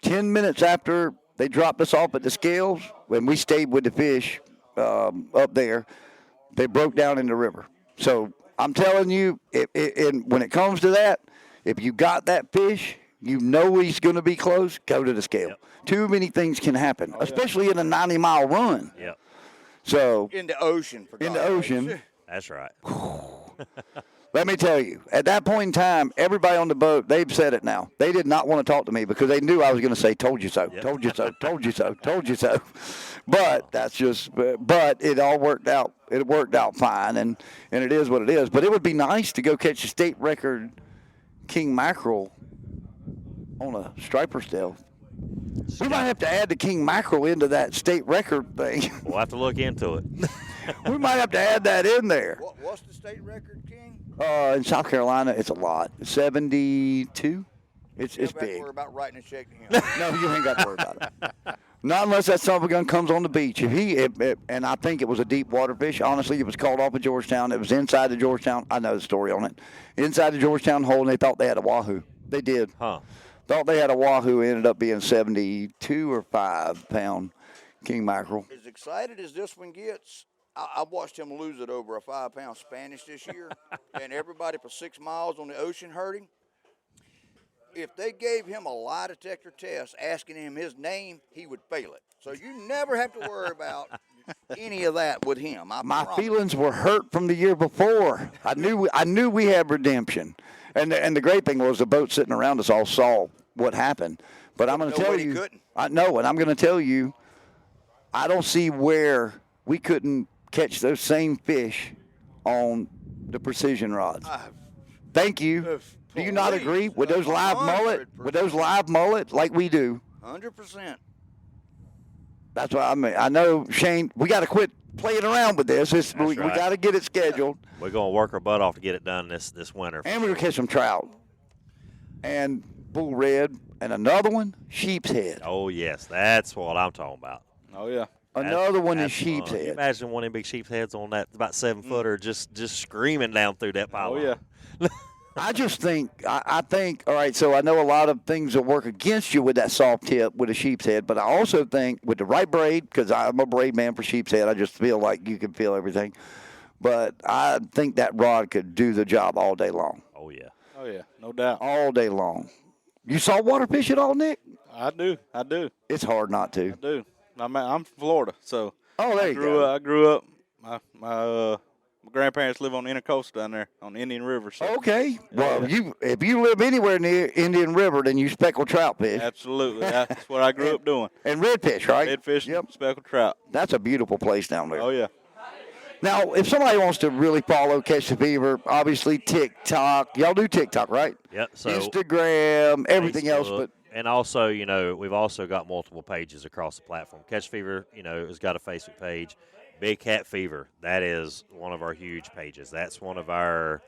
10 minutes after they dropped us off at the scales, when we stayed with the fish up there, they broke down in the river. So I'm telling you, when it comes to that, if you got that fish, you know he's going to be close, go to the scale. Yep. Too many things can happen, especially in a 90-mile run. Yep. So in the ocean. That's right. Let me tell you, at that point in time, everybody on the boat, they've said it now. They did not want to talk to me because they knew I was going to say, told you so, told you so, told you so, told you so. But but it all worked out. It worked out fine, and it is what it is. But it would be nice to go catch a state record king mackerel on a striper still. We might have to add the king mackerel into that state record thing. We'll have to look into it. We might have to add that in there. What's the state record, King? In South Carolina, it's a lot. 72. It's big. Don't worry about writing a check to him. No, you ain't got to worry about it. Not unless that son of a gun comes on the beach. And I think it was a deep water fish. Honestly, it was caught off of Georgetown. It was inside the Georgetown. I know the story on it. Inside the Georgetown hole, and they thought they had a wahoo. They did. Thought they had a wahoo. Ended up being 72 or 5-pound king mackerel. As excited as this one gets, I watched him lose it over a 5-pound Spanish this year, and everybody for 6 miles on the ocean heard him. If they gave him a lie detector test asking him his name, he would fail it. So you never have to worry about any of that with him. My feelings were hurt from the year before. I knew we had redemption, and the great thing was the boat sitting around us all saw what happened. But I'm going to tell you, I know, and I'm going to tell you, I don't see where we couldn't catch those same fish on the precision rods. Thank you. Do you not agree with those live mullet? With those live mullet like we do? 100%. That's what I mean. I know, Shane, we got to quit playing around with this. We got to get it scheduled. We're going to work our butt off to get it done this winter. And we're going to catch some trout. And bull red. And another one, sheep's head. Oh, yes. That's what I'm talking about. Oh, yeah. Another one is sheep's head. Imagine one of them big sheep's heads on that about 7-footer just screaming down through that pile. Oh, yeah. I just think, I think, all right, so I know a lot of things that work against you with that soft tip with a sheep's head, but I also think with the right braid, because I'm a braid man for sheep's head, I just feel like you can feel everything. But I think that rod could do the job all day long. Oh, yeah. Oh, yeah, no doubt. All day long. You saltwater fish at all, Nick? I do. It's hard not to. I do. I'm from Florida, so there you go. I grew up. My grandparents live on the Intercoastal down there on the Indian River. So. Okay. Well, if you live anywhere near Indian River, then you speckled trout fish. Absolutely. That's what I grew up doing. And redfish, right? Redfish, speckled trout. That's a beautiful place down there. Oh, yeah. Now, if somebody wants to really follow Catch the Fever, obviously TikTok. Y'all do TikTok, right? Yep. So Instagram, everything else, Facebook, but and also, we've also got multiple pages across the platform. Catch Fever, has got a Facebook page. Big Cat Fever, that is one of our huge pages. That's one of our.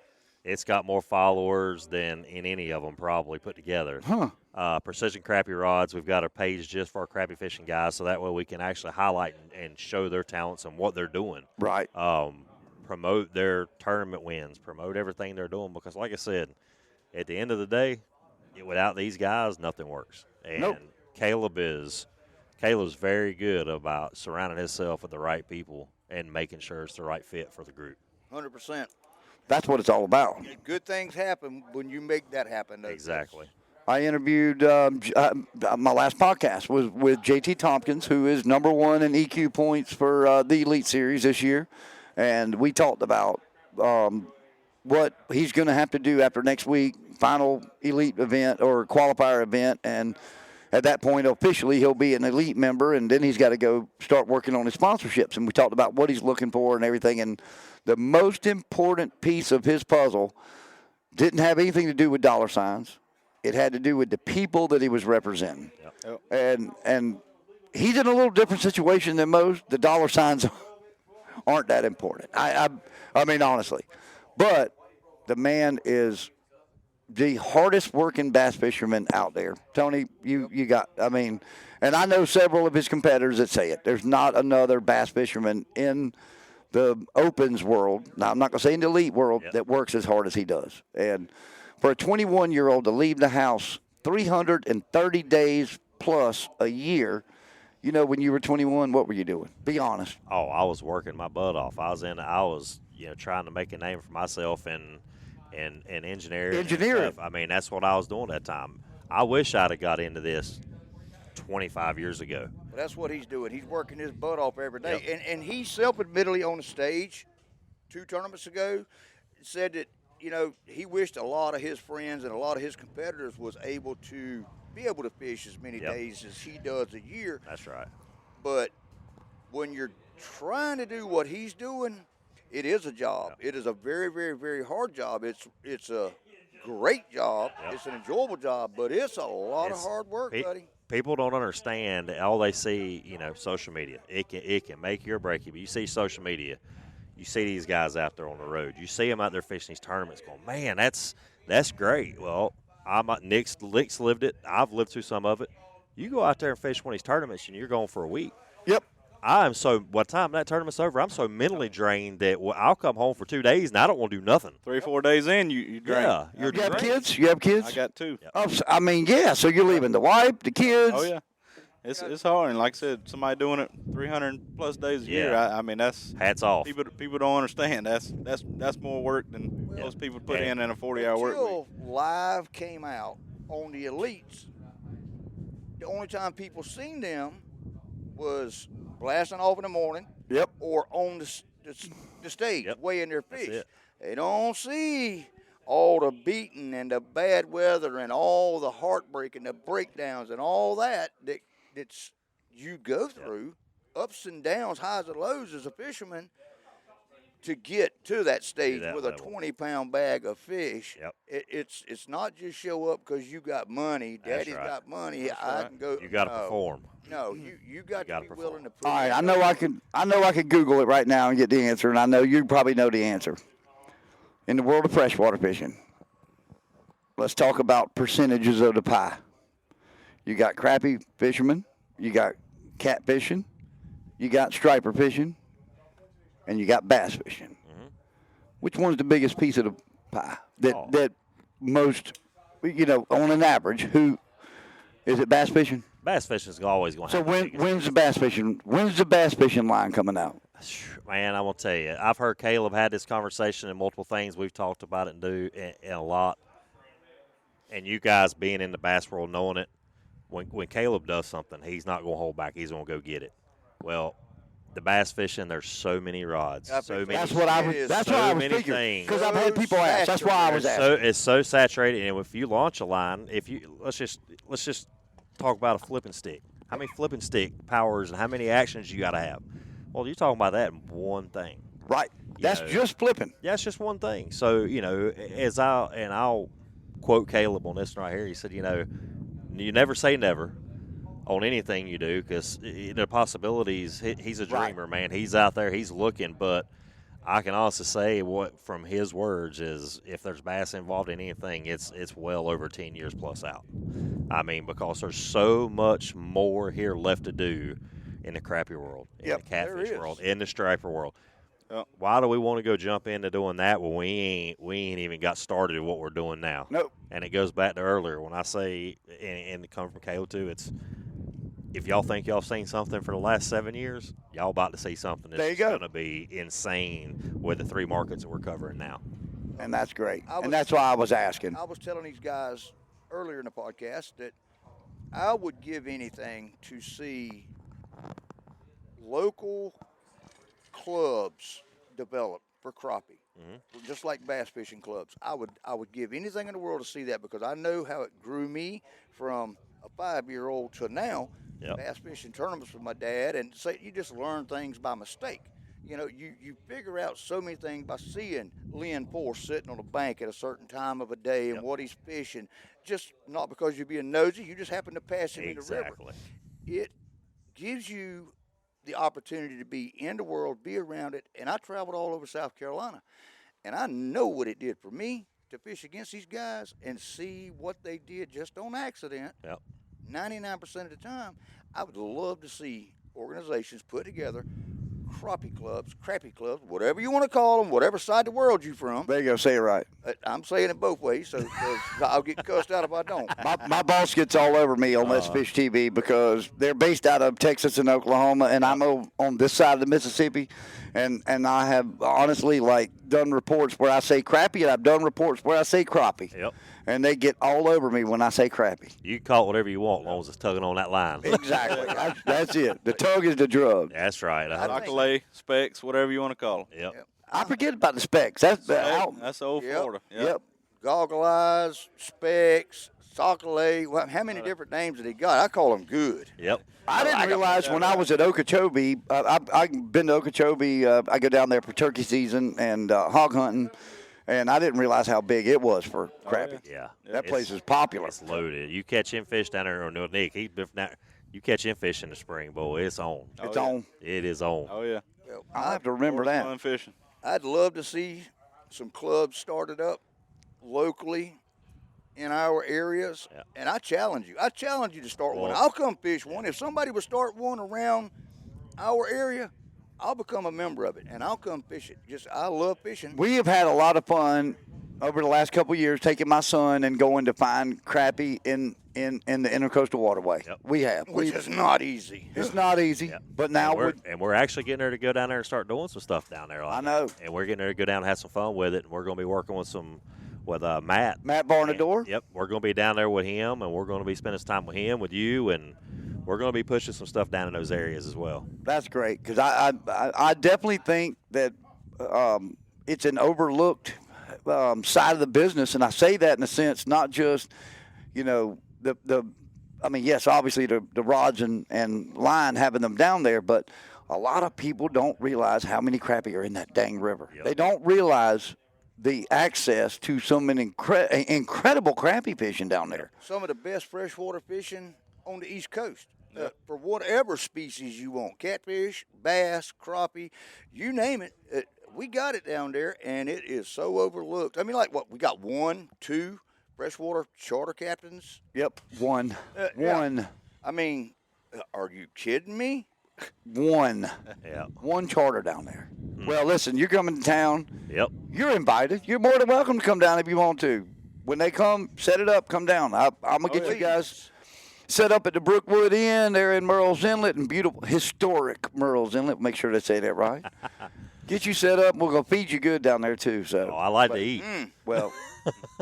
It's got more followers than in any of them probably put together. Precision Crappie Rods, we've got a page just for our crappie fishing guys, so that way we can actually highlight and show their talents and what they're doing. Right. Promote their tournament wins, promote everything they're doing, because like I said, at the end of the day, without these guys, nothing works. And Nope. Caleb's very good about surrounding himself with the right people and making sure it's the right fit for the group. 100%. That's what it's all about. Good things happen when you make that happen. Exactly. I interviewed my last podcast was with JT Tompkins, who is number 1 in EQ points for the Elite Series this year, and we talked about what he's going to have to do after next week, final Elite event or qualifier event, and at that point officially he'll be an Elite member, and then he's got to go start working on his sponsorships. And we talked about what he's looking for and everything, and the most important piece of his puzzle didn't have anything to do with dollar signs. It had to do with the people that he was representing. Yep. And he's in a little different situation than most. The dollar signs aren't that important. I mean, honestly. But the man is the hardest working bass fisherman out there. Tony, you got, and I know several of his competitors that say it. There's not another bass fisherman in the opens world, now I'm not going to say in the elite world, that works as hard as he does. And for a 21-year-old to leave the house 330 days plus a year, when you were 21, what were you doing? Be honest. Oh, I was working my butt off. I was trying to make a name for myself in engineering. Engineering. And stuff. I mean, that's what I was doing at that time. I wish I'd have got into this 25 years ago. Well, that's what he's doing. He's working his butt off every day. Yep. And he self-admittedly on the stage 2 tournaments ago said that, he wished a lot of his friends and a lot of his competitors was able to fish as many days as he does a year. That's right. But when you're trying to do what he's doing, it is a job. Yep. It is a very, very, very hard job. It's a great job. Yep. It's an enjoyable job, but it's a lot of hard work, buddy. People don't understand. All they see, social media. It can make you or break you. But you see social media, you see these guys out there on the road. You see them out there fishing these tournaments, going, man, that's great. Well, Nick's lived it. I've lived through some of it. You go out there and fish one of these tournaments, and you're going for a week. Yep. By the time that tournament's over, I'm so mentally drained that I'll come home for 2 days and I don't want to do nothing. 3 or 4 days in, you drain. Yeah, You have kids? You have kids? I got 2. Oh, so you're leaving the wife, the kids. Oh yeah, it's hard. And like I said, somebody doing it 300 plus days a year. That's hats off. People don't understand. That's more work than most people put in a 40-hour work week. Until Live came out on the Elites, the only time people seen them was blasting off in the morning. Yep. Or on the stage, weighing their fish. it. They don't see all the beating and the bad weather and all the heartbreak and the breakdowns and all that's you go through, ups and downs, highs and lows as a fisherman, to get to that stage with level. a 20-pound bag of fish. Yep. It's not just show up because you got money. That's Daddy's right. got money. I can go. You got to no. perform. No, you got to be perform. willing to put. All right, I know I could Google it right now and get the answer, and I know you probably know the answer. In the world of freshwater fishing, let's talk about percentages of the pie. You got crappie fishermen, you got cat fishing, you got striper fishing, and you got bass fishing. Mm-hmm. Which one's the biggest piece of the pie? That most, on an average, who is it? Bass fishing. Bass fishing is always going to So happen. when's the bass fishing? When's the bass fishing line coming out? Man, I will tell you, I've heard Caleb had this conversation and multiple things. We've talked about it and a lot. And you guys being in the bass world, knowing it, when Caleb does something, he's not going to hold back. He's going to go get it. Well, the bass fishing, there's so many rods, so many. That's what I was thinking. Because I've had people ask. That's why I was asking. It's so saturated, and if you launch a line, let's just talk about a flipping stick. How many flipping stick powers and how many actions you got to have? Well, you're talking about that in one thing. Right. That's know. just flipping. Yeah, it's just one thing. So, I'll quote Caleb on this right here. He said, you never say never on anything you do, because the possibilities, he's a dreamer, man. He's out there, he's looking, but I can honestly say what from his words is if there's bass involved in anything, it's well over 10 years plus out. I mean, because there's so much more here left to do in the crappie world, in the catfish world, in the striper world. Yep. Why do we want to go jump into doing that when we ain't even got started at what we're doing now? Nope. And it goes back to earlier when I say, and it comes from KO too, it's if y'all think y'all seen something for the last 7 years, y'all about to see something that's going to be insane with the 3 markets that we're covering now. And that's great. And that's why I was asking. I was telling these guys earlier in the podcast that I would give anything to see local clubs develop for crappie, just like bass fishing clubs. I would give anything in the world to see that, because I know how it grew me from a 5-year-old to now. Bass fishing tournaments with my dad, and say you just learn things by mistake. You figure out so many things by seeing Lynn Force sitting on a bank at a certain time of a day and what he's fishing. Just not because you're being nosy, you just happen to pass him in the river. It gives you the opportunity to be in the world, be around it, and I traveled all over South Carolina, and I know what it did for me to fish against these guys and see what they did just on accident. 99% of the time. I would love to see organizations put together crappie clubs, whatever you want to call them, whatever side of the world you're from. There you go. Say it right. I'm saying it both ways, so I'll get cussed out if I don't. My boss gets all over me on Let's Fish TV because they're based out of Texas and Oklahoma, and I'm on this side of the Mississippi, and I have honestly done reports where I say crappie, and I've done reports where I say crappie. Yep. And they get all over me when I say crappie. You can call it whatever you want as long as it's tugging on that line. Exactly. That's it. The tug is the drug. That's right. Chocolate, specs, whatever you want to call them. Yep. I forget about the specs. That's old Florida. Yep. Goggle eyes, specs, chocolate. Well, how many different names did he got? I call them good. Yep. I didn't realize when I was at Okeechobee, I've been to Okeechobee. I go down there for turkey season and hog hunting. And I didn't realize how big it was for crappie. Yeah. That place is popular. It's loaded. You catch him fish down there, or no, Nick, you catch him fish in the spring, boy, it's on. It's on. It is on. Oh, yeah. I'll have to remember that. Fun fishing. I'd love to see some clubs started up locally in our areas, and I challenge you. I challenge you to start one. I'll come fish one. If somebody would start one around our area, I'll become a member of it, and I'll come fish it. I love fishing. We have had a lot of fun over the last couple of years taking my son and going to find crappie in the Intercoastal Waterway. Yep. We have. Which is not easy. It's not easy, but now we're actually getting there to go down there and start doing some stuff down there. I know. And we're getting there to go down and have some fun with it, and we're going to be working with Matt. Matt Barnador? Yep, we're going to be down there with him, and we're going to be spending some time with him, with you, and we're going to be pushing some stuff down in those areas as well. That's great, because I definitely think that it's an overlooked side of the business, and I say that in a sense, not just, yes, obviously the rods and line, having them down there, but a lot of people don't realize how many crappie are in that dang river. Yep. They don't realize the access to some incredible crappie fishing down there. Some of the best freshwater fishing on the East Coast. For whatever species you want, catfish, bass, crappie, you name it, we got it down there, and it is so overlooked. I mean, we got 1, 2 freshwater charter captains? Yep, one. One. I mean, are you kidding me? One. Yeah. One charter down there. Well, listen, you're coming to town. Yep. You're invited. You're more than welcome to come down if you want to. When they come, set it up, come down. I'm going to get you guys set up at the Brookwood Inn there in Murrells Inlet, and beautiful, historic Murrells Inlet. Make sure they say that right. Get you set up, and we're going to feed you good down there, too. So. I like to eat. Well,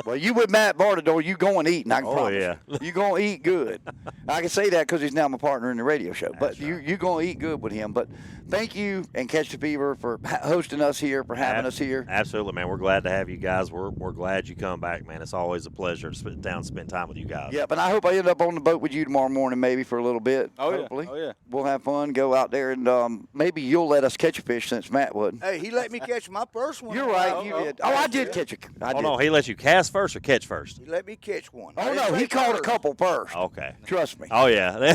Well, you with Matt Bartador, you going eating, I can promise yeah. you. You going to eat good. I can say that because he's now my partner in the radio show. But you going to eat good with him. But thank you and Catch the Fever for hosting us here, for having us here. Absolutely, man. We're glad to have you guys. We're glad you come back, man. It's always a pleasure to sit down and spend time with you guys. Yeah, but I hope I end up on the boat with you tomorrow morning maybe for a little bit. Hopefully. Oh, yeah. We'll have fun, go out there, and maybe you'll let us catch a fish since Matt wouldn't. Hey, he let me catch my first one. You're right, you did. Oh, I did catch a. I did. No, he let you cast first or catch first? He let me catch one. Oh, no, he caught a couple first. Okay. Trust me. Oh, yeah.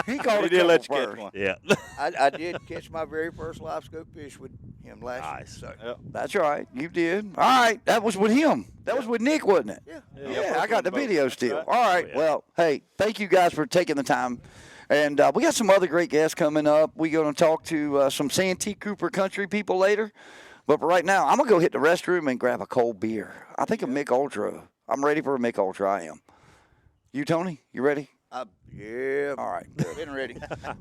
He caught a did couple let you first. catch one. Yeah. I did catch my very first live scope fish with him last year. So. That's right. You did. All right. That was with him. That was with Nick, wasn't it? Yeah. Yeah, I got the video still. right. All right. Oh, yeah. Well, hey, thank you guys for taking the time. And we got some other great guests coming up. We're going to talk to some Santee Cooper country people later. But for right now, I'm going to go hit the restroom and grab a cold beer. I think a Mick Ultra. I'm ready for a Mick Ultra. I am. You, Tony? You ready? Yeah. All right. Been ready.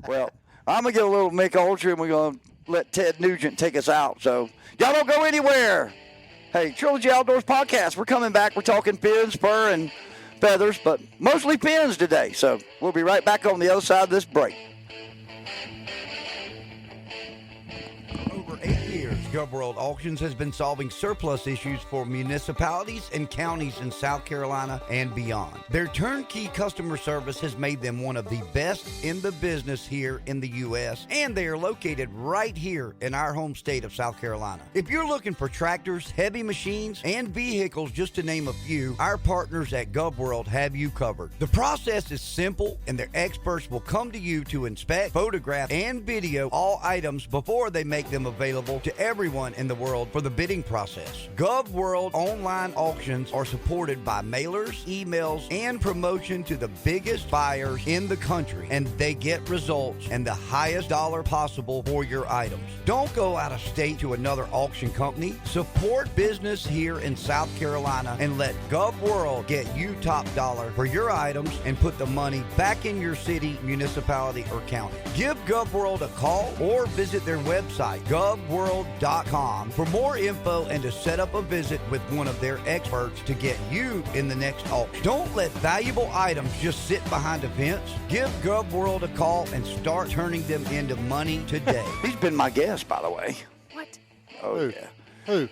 Well, I'm going to get a little Mick Ultra, and we're going to let Ted Nugent take us out. So y'all don't go anywhere. Hey, Trilogy Outdoors Podcast. We're coming back. We're talking pins, fur, and feathers, but mostly pins today. So we'll be right back on the other side of this break. Over 8 years, GovWorld Auctions has been solving surplus issues for municipalities and counties in South Carolina and beyond. Their turnkey customer service has made them one of the best in the business here in the U.S., and they are located right here in our home state of South Carolina. If you're looking for tractors, heavy machines, and vehicles, just to name a few, our partners at GovWorld have you covered. The process is simple, and their experts will come to you to inspect, photograph, and video all items before they make them available to everyone in the world for the bidding process. GovWorld online auctions are supported by mailers, emails, and promotion to the biggest buyers in the country, and they get results and the highest dollar possible for your items. Don't go out of state to another auction company. Support business here in South Carolina and let GovWorld get you top dollar for your items and put the money back in your city, municipality, or county. Give GovWorld a call or visit their website, govworld.com, for more info and to set up a visit with one of their experts to get you in the next auction. Don't let valuable items just sit behind a fence. Give GovWorld a call and start turning them into money today. He's been my guest, by the way. What? Oh, Who? yeah. Who?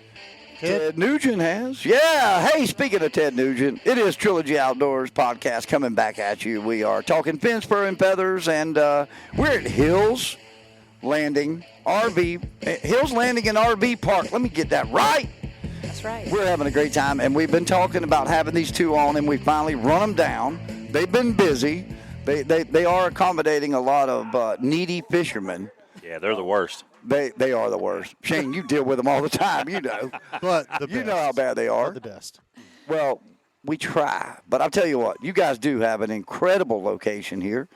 Ted Nugent has. Yeah. Hey, speaking of Ted Nugent, it is Trilogy Outdoors Podcast coming back at you. We are talking pins, fur, and feathers, and we're at Hills Landing Hills Landing and RV Park. Let me get that right. That's right. We're having a great time, and we've been talking about having these two on, and we finally run them down. They've been busy. They are accommodating a lot of needy fishermen. Yeah, they're the worst. They are the worst. Shane, you deal with them all the time, you know. But the You best. know how bad they are. The best. Well, we try, but I'll tell you what, you guys do have an incredible location here.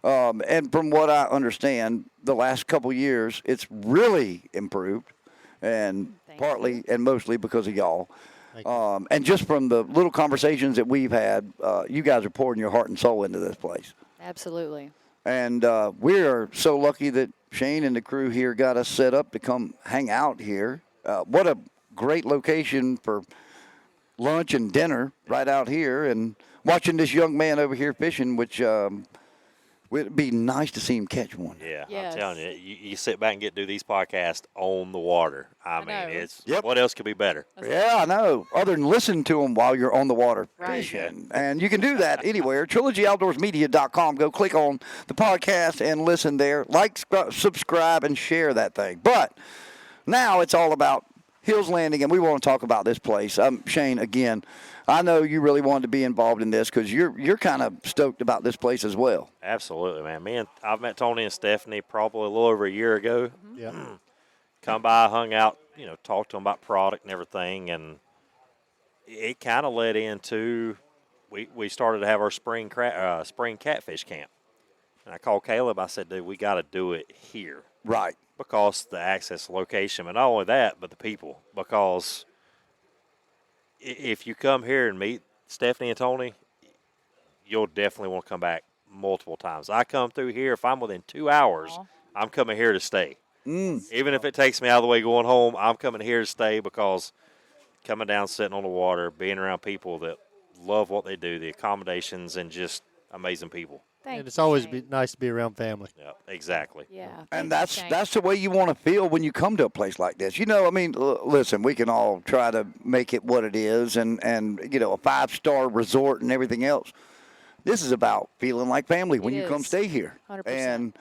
And from what I understand, the last couple years, it's really improved, and Thank partly and mostly because of y'all. And just from the little conversations that we've had, you guys are pouring your heart and soul into this place. Absolutely. And we are so lucky that Shane and the crew here got us set up to come hang out here. What a great location for lunch and dinner right out here, and watching this young man over here fishing, which it'd be nice to see him catch one. Yeah, Yes. I'm telling you, you sit back and get to do these podcasts on the water. I mean, know. it's Yep. what else could be better? Yeah, I know. Other than listen to them while you're on the water Right. fishing. And you can do that anywhere. TrilogyOutdoorsMedia.com. Go click on the podcast and listen there. Like, subscribe, and share that thing. But now it's all about Hills Landing, and we want to talk about this place. Shane, again, I know you really wanted to be involved in this because you're kind of stoked about this place as well. Absolutely, man. I've met Tony and Stephanie probably a little over a year ago. Yeah. Come by, hung out, talked to them about product and everything, and it kind of led into we started to have our spring catfish camp. And I called Caleb. I said, dude, we got to do it here. Right. Because the access location, but not only that, but the people. Because if you come here and meet Stephanie and Tony, you'll definitely want to come back multiple times. I come through here, if I'm within 2 hours, Aw. I'm coming here to stay. Even if it takes me out of the way going home, I'm coming here to stay because coming down, sitting on the water, being around people that love what they do, the accommodations, and just amazing people. Thank And it's you, always Shane. nice to be around family. Yeah, exactly. Yeah. And Thank you, Shane. that's the way you want to feel when you come to a place like this. You know, I mean, listen, we can all try to make it what it is and you know, a 5-star resort and everything else. This is about feeling like family when It you come is. stay here. 100%. And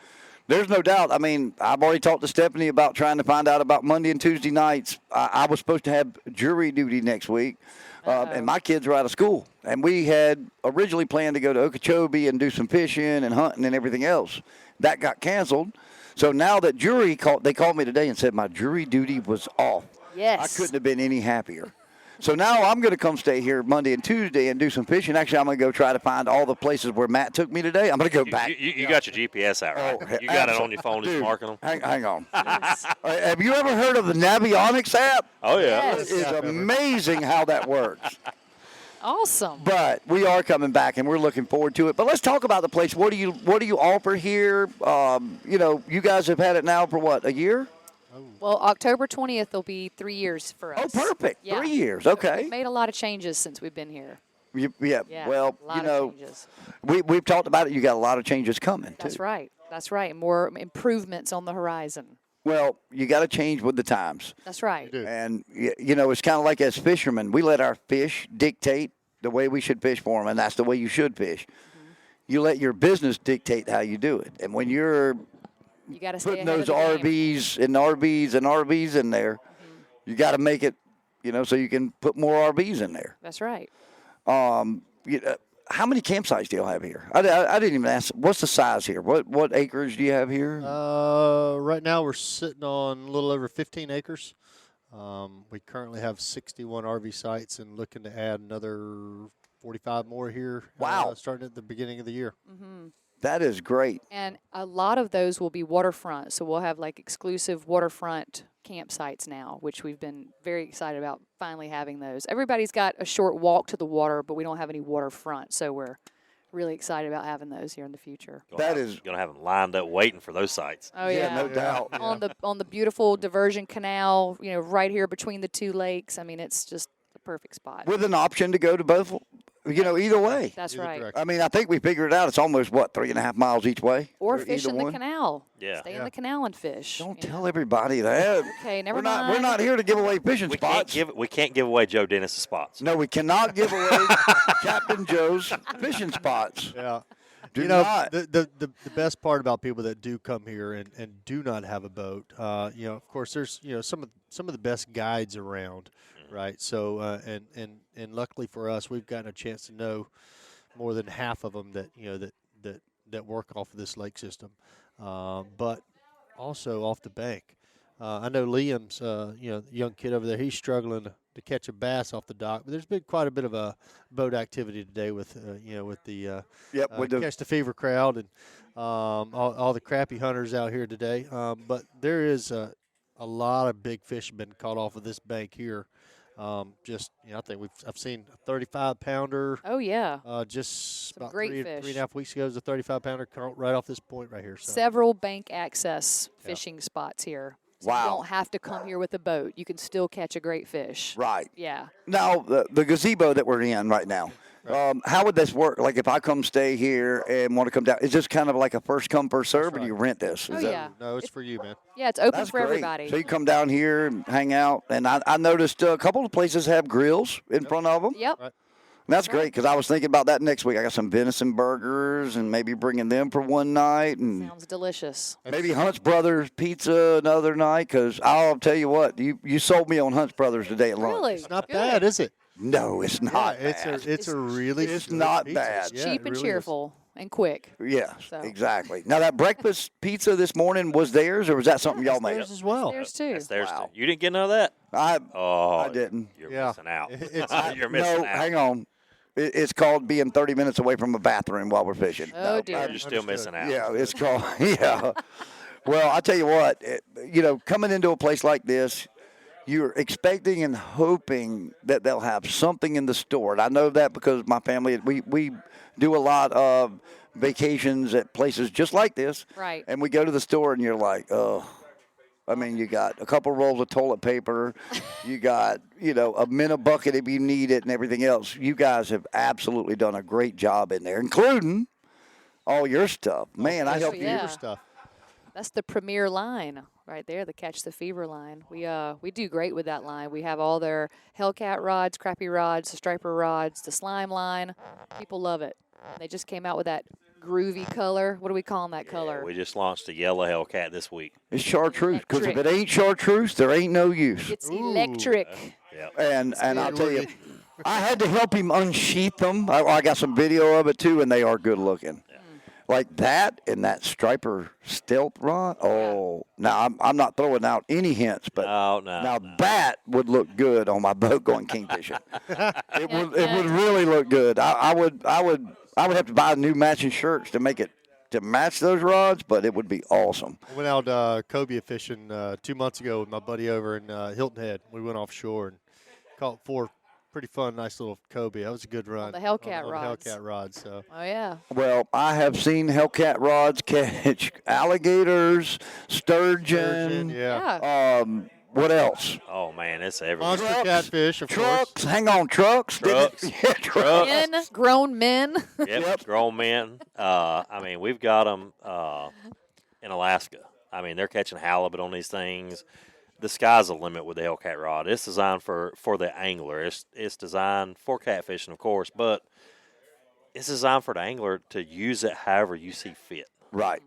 there's no doubt. I mean, I've already talked to Stephanie about trying to find out about Monday and Tuesday nights. I was supposed to have jury duty next week, and my kids are out of school. And we had originally planned to go to Okeechobee and do some fishing and hunting and everything else. That got canceled. So now that they called me today and said my jury duty was off. Yes. I couldn't have been any happier. So now I'm going to come stay here Monday and Tuesday and do some fishing. Actually, I'm going to go try to find all the places where Matt took me today. I'm going to go back. You got your GPS out, right? Oh, You got it on your phone, just Dude, marking them. Hang on. Have you ever heard of the Navionics app? Oh, yeah. Yes. It's amazing how that works. Awesome. But we are coming back, and we're looking forward to it. But let's talk about the place. What do you offer here? You know, you guys have had it now for what, a year? Well, October 20th will be 3 years for Oh, us. perfect. Yeah. 3 years. Okay. We've made a lot of changes since we've been here. Yeah. Yeah. Well, a lot you of know, changes. we've talked about it. You got a lot of changes coming too. That's right. That's right. More improvements on the horizon. Well, you got to change with the times. That's right. And, you know, it's kind of like as fishermen, we let our fish dictate the way we should fish for them, and that's the way you should fish. Mm-hmm. You let your business dictate how you do it. And when you're You got to stay putting ahead those of the game. RVs in there, you got to make it, you know, so you can put more RVs in there. That's right. How many campsites do you have here? I didn't even ask. What's the size here? What acreage do you have here? Right now we're sitting on a little over 15 acres. We currently have 61 RV sites and looking to add another 45 more here. Wow. Starting at the beginning of the year. Mm-hmm. That is great. And a lot of those will be waterfront. So we'll have like exclusive waterfront campsites now, which we've been very excited about finally having those. Everybody's got a short walk to the water, but we don't have any waterfront. So we're really excited about having those here in the future. That is going to have them lined up waiting for those sites. Oh yeah, no doubt. On the beautiful diversion canal, you know, right here between the two lakes. I mean, it's just the perfect spot. With an option to go to both, you know, either way. That's Either right. direction. I mean, I think we figured it out. It's almost, 3.5 miles each way? Or either fish in the one? canal. Yeah. Stay in the canal and fish. Don't you know. tell everybody that. Okay, never We're mind. not here to give away fishing We spots. can't give away Joe Dennis' spots. No, we cannot give away Captain Joe's fishing spots. Yeah. Do you know, not. the best part about people that do come here and do not have a boat, you know, of course, there's, you know, some of the best guides around, right? So, and luckily for us, we've gotten a chance to know more than half of them that, you know, that work off of this lake system, but also off the bank. I know Liam's, you know, young kid over there, he's struggling to catch a bass off the dock. But there's been quite a bit of a boat activity today with, you know, with the Catch the Fever crowd and all the crappie hunters out here today. But there is a lot of big fish been caught off of this bank here. Just, you know, I think I've seen a 35-pounder. Oh yeah. Just Some about great three fish. and a half weeks ago, it was a 35-pounder caught right off this point right here. So. Several bank access fishing spots here. So Wow. You don't have to come here with a boat. You can still catch a great fish. Right. Yeah. Now, the gazebo that we're in right now, how would this work? Like if I come stay here and want to come down, is this kind of like a first come, first serve, or do you rent this? Oh Is that- yeah. No, it's for you, man. Yeah, it's open That's for great. everybody. So you come down here and hang out, and I noticed a couple of places have grills in front of them. Yep. Right. That's great because I was thinking about that next week. I got some venison burgers and maybe bringing them for one night, and Sounds delicious. maybe Hunt's Brothers pizza another night. Because I'll tell you what, you sold me on Hunt's Brothers today at lunch. Really? It's not Good. bad, is it? No, it's not. Yeah, it's a really It's good not pizza. bad. Yeah, Cheap it and really is. cheerful and quick. Yes, So. exactly. Now that breakfast pizza this morning was theirs, or was that something y'all made? Theirs as well. There's two. That's theirs. Wow. You didn't get none of that? I Oh, didn't. You're Yeah. missing out. It's- You're missing No, out. hang on. It's called being 30 minutes away from a bathroom while we're fishing. Oh, No, dear. You're still missing out. Yeah, it's called, yeah. Well, I tell you what, you know, coming into a place like this, you're expecting and hoping that they'll have something in the store. And I know that because my family, we do a lot of vacations at places just like this. Right. And we go to the store and you're like, oh, I mean, you got a couple rolls of toilet paper, you got, a minute bucket if you need it and everything else. You guys have absolutely done a great job in there, including all your stuff. Man, I helped you. yeah. Stuff. That's the premier line right there, the Catch the Fever line. We do great with that line. We have all their Hellcat rods, crappie rods, the striper rods, the slime line. People love it. They just came out with that groovy color. What do we call that color? We just launched a yellow Hellcat this week. It's chartreuse, because if Electric. it ain't chartreuse, there ain't no use. It's electric. Yep. And I'll good tell you, looking. I had to help him unsheath them. I got some video of it too, and they are good looking. Like that and that striper stealth rod. Oh, now I'm not throwing out any hints, but No. that would look good on my boat going kingfishing. It would really look good. I would have to buy new matching shirts to match those rods, but it would be awesome. I went out cobia fishing 2 months ago with my buddy over in Hilton Head. We went offshore and caught 4 pretty fun, nice little cobia. That was a good run. the Hellcat on rods. The Hellcat rods. So. Oh, yeah. Well, I have seen Hellcat rods catch alligators, sturgeon. Yeah. What else? Oh man, it's everywhere. Monster Trucks. catfish, of Trucks. course. Hang on, trucks. Trucks. Yeah, trucks. Men, grown men. Yep, grown men. I mean, we've got them in Alaska. I mean, they're catching halibut on these things. The sky's the limit with the Hellcat rod. It's designed for the angler. It's designed for catfishing, of course, but it's designed for the angler to use it however you see fit. Right.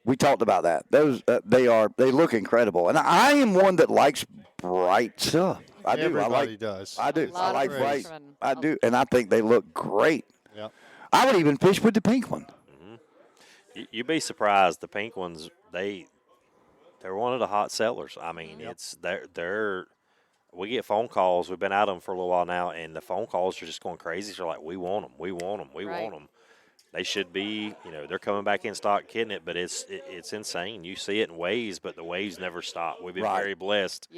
We talked about that. Those they look incredible, and I am one that likes bright stuff. I do. Everybody does. I do. I like bright. Fishing. I do, and I think they look great. Yeah. I would even fish with the pink one. You'd be surprised. The pink ones, they're one of the hot sellers. I mean, it's they're. We get phone calls. We've been at them for a little while now, and the phone calls are just going crazy. They're like, "We want them. We want them. We want them." They should be. They're coming back in stock, kidding it, but it's insane. You see it in waves, but the waves never stop. We've been very blessed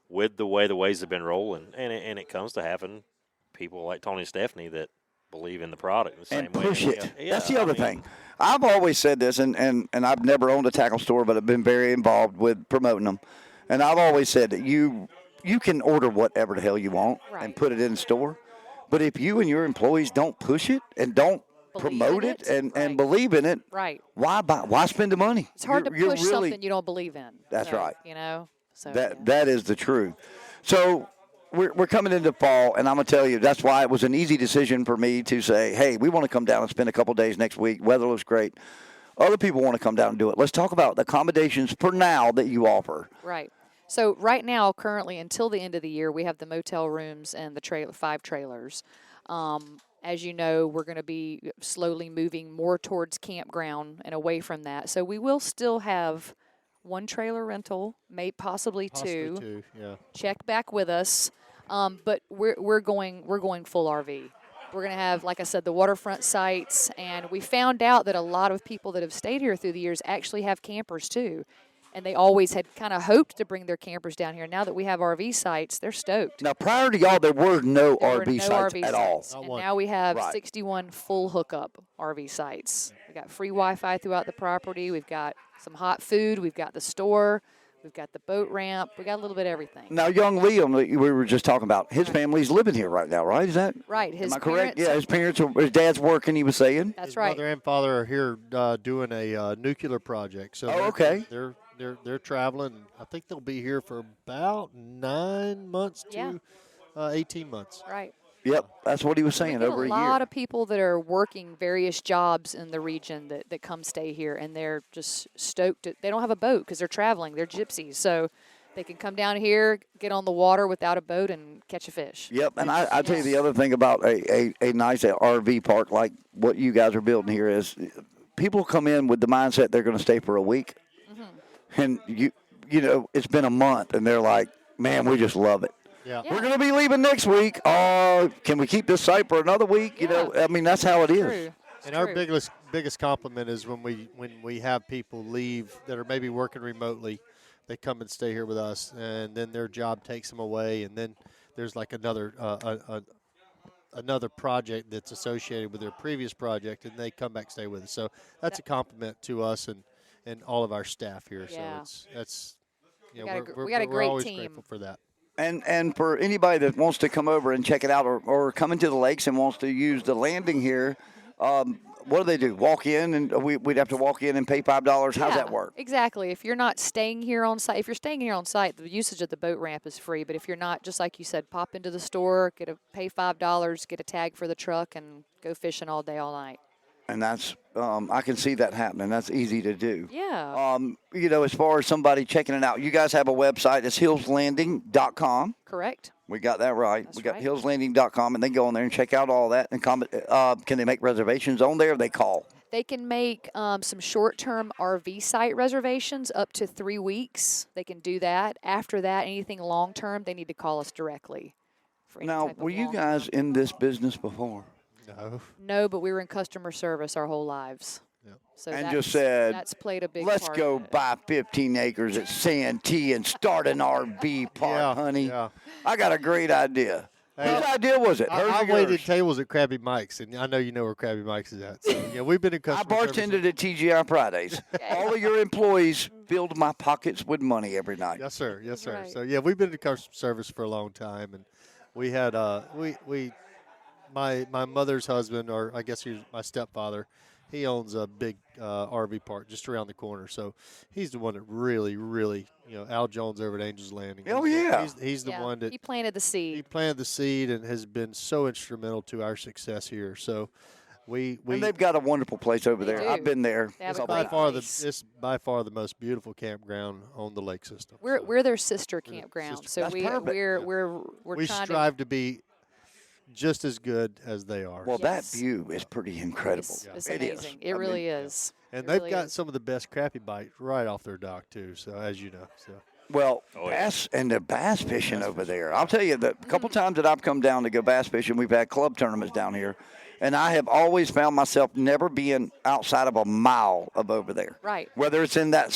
with the way the waves have been rolling, and it comes to having people like Tony and Stephanie that believe in the product the same And way. push it. Yeah, That's the other thing. I've always said this, and I've never owned a tackle store, but I've been very involved with promoting them. And I've always said that you can order whatever the hell you want and put it in the store. But if you and your employees don't push it and don't promote it and believe in it, why spend the money? It's hard to push something you don't believe in. That's right. So that is the truth. So we're coming into fall, and I'm going to tell you, that's why it was an easy decision for me to say, hey, we want to come down and spend a couple days next week. Weather looks great. Other people want to come down and do it. Let's talk about the accommodations for now that you offer. Right. So right now, currently, until the end of the year, we have the motel rooms and the 5 trailers. As you know, we're going to be slowly moving more towards campground and away from that. So we will still have 1 trailer rental, possibly 2. Yeah. Check back with us. But we're going full RV. We're going to have, like I said, the waterfront sites, and we found out that a lot of people that have stayed here through the years actually have campers too. And they always had kind of hoped to bring their campers down here. Now that we have RV sites, they're stoked. Now, prior to y'all, there were no RV sites at all. And now we have 61 full hookup RV sites. We got free Wi-Fi throughout the property. We've got some hot food. We've got the store. We've got the boat ramp. We got a little bit of everything. Now, young Liam, we were just talking about, his family's living here right now, right? Is that right? Am I correct? Yeah, his dad's working, he was saying. That's his right. Mother and father are here doing a nuclear project. So okay. They're traveling. I think they'll be here for about 9 months to 18 months. Right. Yep, that's what he was saying, over a year. A lot of people that are working various jobs in the region that come stay here, and they're just stoked. They don't have a boat because they're traveling. They're gypsies, so they can come down here, get on the water without a boat, and catch a fish. Yep, and I tell you the other thing about a nice RV park like what you guys are building here is people come in with the mindset they're going to stay for a week, and you know it's been a month, and they're like, man, we just love it. Yeah. We're going to be leaving next week. Can we keep this site for another week? You know, I mean, that's how it is. And our biggest compliment is when we have people leave that are maybe working remotely, they come and stay here with us, and then their job takes them away, and then there's like another project that's associated with their previous project, and they come back stay with us. So that's a compliment to us and all of our staff here. Yeah. So you know, we got a we're great always team. grateful for that. And for anybody that wants to come over and check it out, or come into the lakes and wants to use the landing here, what do they do? Walk in, and we'd have to walk in and pay $5. How's that work? Exactly. If you're not staying here on site, the usage of the boat ramp is free. But if you're not, just like you said, pop into the store, pay $5, get a tag for the truck, and go fishing all day, all night. And that's I can see that happening. That's easy to do. Yeah. You know, as far as somebody checking it out, you guys have a website. It's hillslanding.com. Correct. We got that right. That's we got right. hillslanding.com, and they go on there and check out all that. And can they make reservations on there? Or they call. They can make some short-term RV site reservations up to 3 weeks. They can do that. After that, anything long-term, they need to call us directly. For any Now, type of were you long-term. guys in this business before? No. No, but we were in customer service our whole lives. Yep. So And that's, just said, that's played a big let's part go of it. buy 15 acres at Santee and start an RV park, honey. Yeah. I got a great idea. Hey, Whose idea was it? Hers I or waited yours? tables at Crappie Mike's, and I know you know where Crappie Mike's is at. So, yeah, we've been in I customer service. bartended at TGI Fridays. All of your employees filled my pockets with money every night. Yes, sir. Yes, sir. Right. So yeah, we've been in customer service for a long time, and we had my mother's husband, or I guess he was my stepfather. He owns a big RV park just around the corner, so he's the one that really, Al Jones over at Angels Landing. Oh, yeah. He's the Yeah, one that he planted the seed. he planted the seed and has been so instrumental to our success here. So we And they've got a wonderful place over They there. do. I've been there. They have It's a all by great far place. it's by far the most beautiful campground on the lake system. We're their sister campground, sister so That's perfect. we're We trying strive to be just as good as they are. Well, Yes. that view is pretty incredible. It's It is. amazing. It I really mean, is. And It they've really got is. some of the best crappie bites right off their dock too. So as you know, so Well, Oh, yeah. bass and they're bass fishing over there. I'll tell you, the couple times that I've come down to go bass fishing, we've had club tournaments down here, and I have always found myself never being outside of a mile of over there. Right. Whether it's in that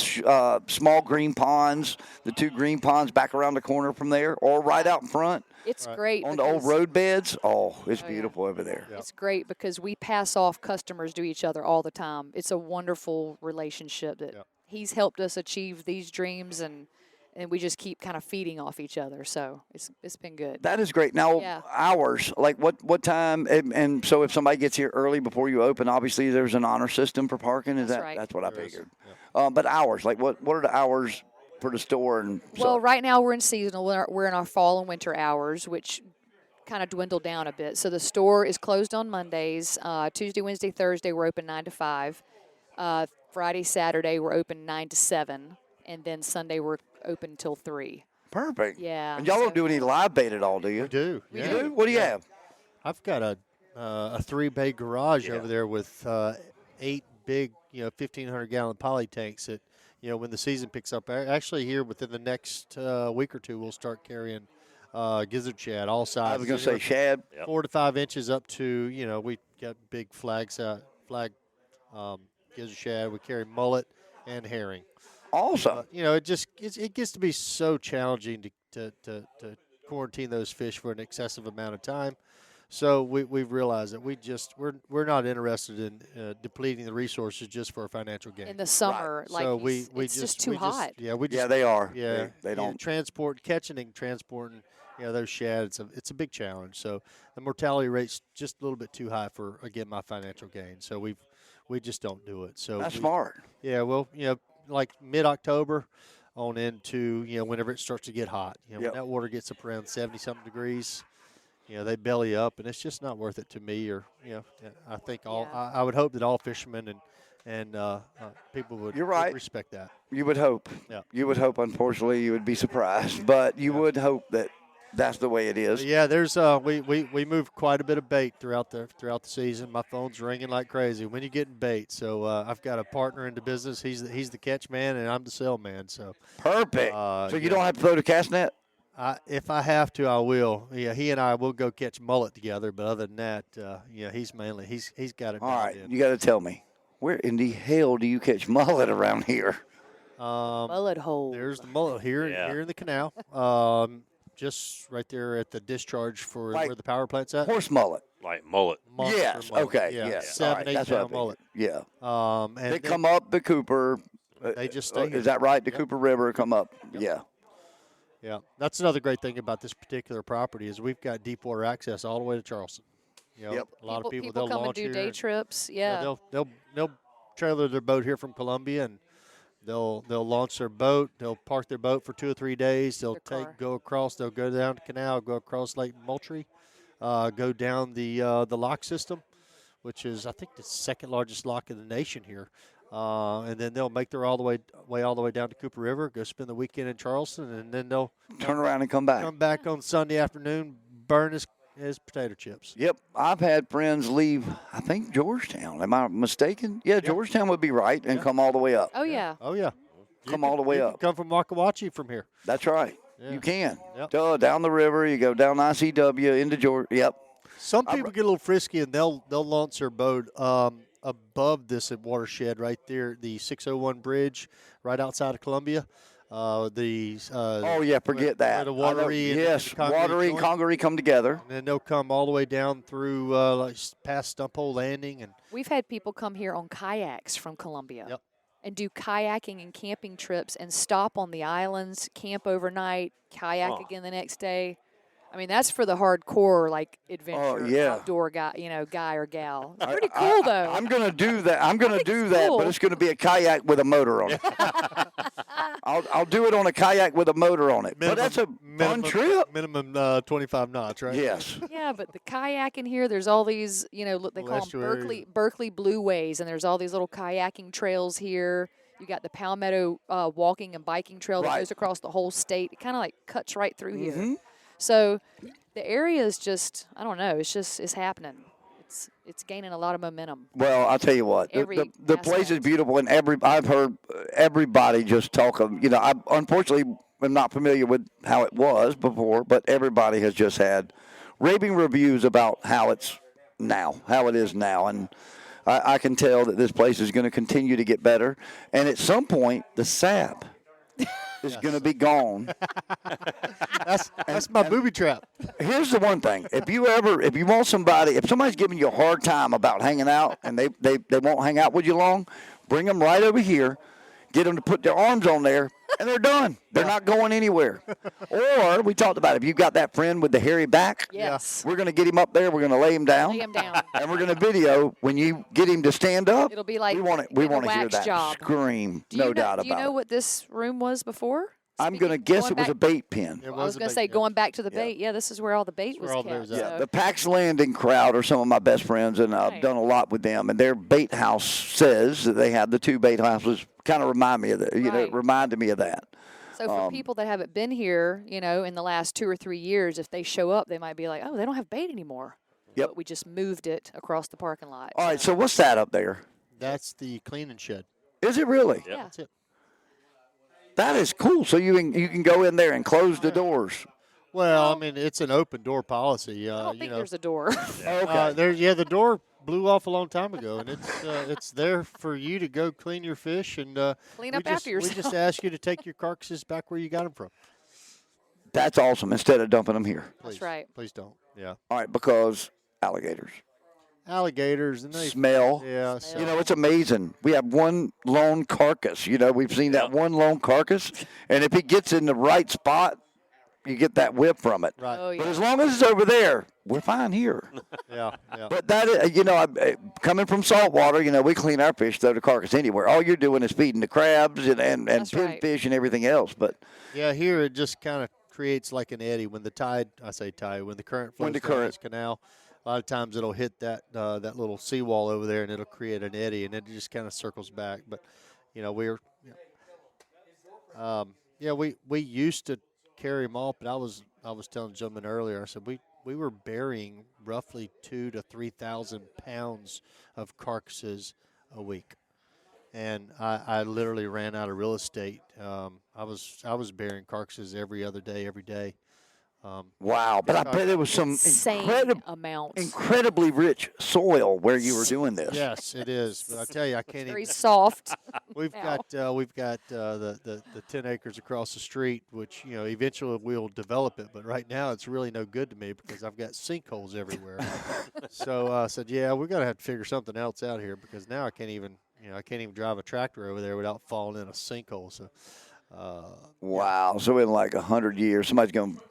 small green ponds, the 2 green ponds back around the corner from there, or right out in front It's great on the old because- road beds. Oh, it's yeah. beautiful over there. It's great because we pass off customers to each other all the time. It's a wonderful relationship that Yep. he's helped us achieve these dreams, and we just keep kind of feeding off each other. So it's been good. That is great. Now, Yeah. hours, like what time? And so if somebody gets here early before you open, obviously there's an honor system for parking. Is That's that right. That's what I There is. figured. But hours, like what are the hours for the store? And Well, such? right now we're in seasonal. We're in our fall and winter hours, which kind of dwindled down a bit. So the store is closed on Mondays. Tuesday, Wednesday, Thursday, we're open 9 to 5. Friday, Saturday, we're open 9 to 7. And then Sunday, we're open until 3. Perfect. Yeah, And y'all don't so- do any live bait at all, do you? we do. We yeah. You do? What do you have? I've got a 3-bay garage over there with 8 big 1,500-gallon poly tanks that when the season picks up. Actually, here within the next week or two, we'll start carrying gizzard shad all sizes. I was going to say shad. 4 to 5 inches up to we got big flag gizzard shad. We carry mullet and herring. Awesome. It gets to be so challenging to quarantine those fish for an excessive amount of time. So we've realized that we're not interested in depleting the resources just for a financial gain. In the summer, like so it's just too hot. Yeah, They are. Yeah, They don't. catching and transporting. Those shad. It's a big challenge. So the mortality rate's just a little bit too high for my financial gain. So we just don't do it. So That's smart. Yeah, well, like mid-October on into, whenever it starts to get hot. When that water gets up around 70-something degrees, they belly up, and it's just not worth it to me. Or, I think I would hope that all fishermen and people would, You're right. would respect that. You would hope. Yeah. You would hope. Unfortunately, you would be surprised, but you would hope that that's the way it is. Yeah, there's we move quite a bit of bait throughout the season. My phone's ringing like crazy when you're getting bait. So I've got a partner in the business. He's the catch man and I'm the sell man. So Perfect. So you don't have to throw the cast net? if I have to, I will. Yeah, he and I will go catch mullet together. But other than that, he's got it. All right, in. you got to tell me, where in the hell do you catch mullet around here? Mullet hole. There's the mullet here in the canal. Just right there at the discharge for where the power plant's at. Horse mullet. Like mullet. Monster Yes. mullet. Okay. Yeah. Yeah. 7, All right, 8 that's what I pound mullet. figured. Yeah. And They come up the Cooper, They just stay here. Is that right? The Yep. Cooper River come up. Yep. Yeah. Yeah, that's another great thing about this particular property is we've got deep water access all the way to Charleston. You know, Yep. A lot of people come they'll and launch do here day and- trips. Yeah, Yeah. they'll trailer their boat here from Columbia, and they'll launch their boat. They'll park their boat for 2 or 3 days. They'll Their car. go across. They'll go down the canal, go across Lake Moultrie, go down the lock system, which is I think the second largest lock in the nation here. And then they'll make their all the way down to Cooper River, go spend the weekend in Charleston, and then they'll Turn around and come back. come back on Sunday afternoon, burn his potato chips. Yep, I've had friends leave. I think Georgetown. Am I mistaken? Yeah, Georgetown would be right, and come all the way up. Oh yeah. Oh yeah, Come all the way you up. can come from Wakawachi from here. That's right. Yeah. You can. Yep. Down the river. You go down ICW into Georgia. Yep. Some people get a little frisky and they'll launch their boat above this watershed right there, the 601 bridge right outside of Columbia. Oh yeah, forget that. Where the Watery and yes, the Congaree Watery and join. Congaree come together. And then they'll come all the way down through past Stumphole Landing. And We've had people come here on kayaks from Columbia. Yep. And do kayaking and camping trips and stop on the islands, camp overnight, kayak again the next day. I mean, that's for the hardcore, like, adventure, yeah. outdoor guy, guy or gal. It's pretty cool, though. I'm gonna do that. I'm gonna think do it's that, cool. but it's gonna be a kayak with a motor on it. I'll do it on a kayak with a motor on it. But that's a fun trip. Minimum 25 knots, right? Yes. Yeah, but the kayaking here, there's all these, look, they Little call them estuaries. Berkeley Blueways, and there's all these little kayaking trails here. You got the Palmetto walking and biking trail that Right. goes across the whole state. It kind of like cuts right through Mm-hmm. here. So the area is just, I don't know, it's happening. It's gaining a lot of momentum. Well, I'll tell you what, Every the place is aspect. beautiful, and I've heard everybody just talk of. I unfortunately am not familiar with how it was before, but everybody has just had raving reviews about how it is now, and I can tell that this place is going to continue to get better, and at some point the sap is going to be gone. That's my booby trap. Here's the one thing: if somebody's giving you a hard time about hanging out and they won't hang out with you long, bring them right over here, get them to put their arms on there, and they're done. They're not going anywhere. Or we talked about if you've got that friend with the hairy back, Yes. we're going to get him up there. We're going to lay him down, Lay 'em down. and we're going to video when you get him to stand up. It'll be like we want getting a to hear wax that job. scream. Do you No know, doubt Do you about know it. what this room was before? I'm going to guess going it was back- a bait pen. It I was a going to bait say, pen. going back to the bait, yeah, this is where all the bait was where all the bait kept. was at. so- The Pax Landing crowd are some of my best friends, and I've Right. done a lot with them. And their bait house says that they have the two bait houses. Kind of remind me of that. It Right. reminded me of that. So for people that haven't been here, in the last 2 or 3 years, if they show up, they might be like, oh, they don't have bait anymore. Yep. But we just moved it across the parking lot. All right, so what's that up there? That's the cleaning shed. Is it really? Yeah. That's it. That is cool. So you can go in there and close the doors. Well, I mean, it's an open door policy. I don't think there's a door. The door blew off a long time ago, and it's there for you to go clean your fish and Clean up after We just yourself. ask you to take your carcasses back where you got them from. That's awesome. Instead of dumping them here. Please, That's right. Please don't. Yeah, All right, because alligators alligators and they smell. Yeah, so It's amazing. We have one lone carcass. We've seen that one lone carcass, and if he gets in the right spot, you get that whip from it. right. Oh, But yeah. as long as it's over there, we're fine here. Yeah. But that is, coming from saltwater, we clean our fish, throw the carcass anywhere. All you're doing is feeding the crabs and That's pinfish right. and everything else. But Yeah, here it just kind of creates like an eddy when the when the current flows When the down current- this canal. A lot of times it'll hit that little seawall over there and it'll create an eddy and it just kind of circles back. But we used to carry them off, but I was telling the gentleman earlier. I said we were burying roughly 2,000 to 3,000 pounds of carcasses a week. And I literally ran out of real estate. I was burying carcasses every other day, every day. wow! But I bet there was some Insane amounts. incredibly rich soil where you were doing this. Yes, it is. But I tell you, I can't Very even. soft. We've now. got the 10 acres across the street, which eventually we'll develop it. But right now, it's really no good to me because I've got sinkholes everywhere. So I said, yeah, we're gonna have to figure something else out here because now I can't even I can't even drive a tractor over there without falling in a sinkhole. So, wow. So in like 100 years, somebody's going to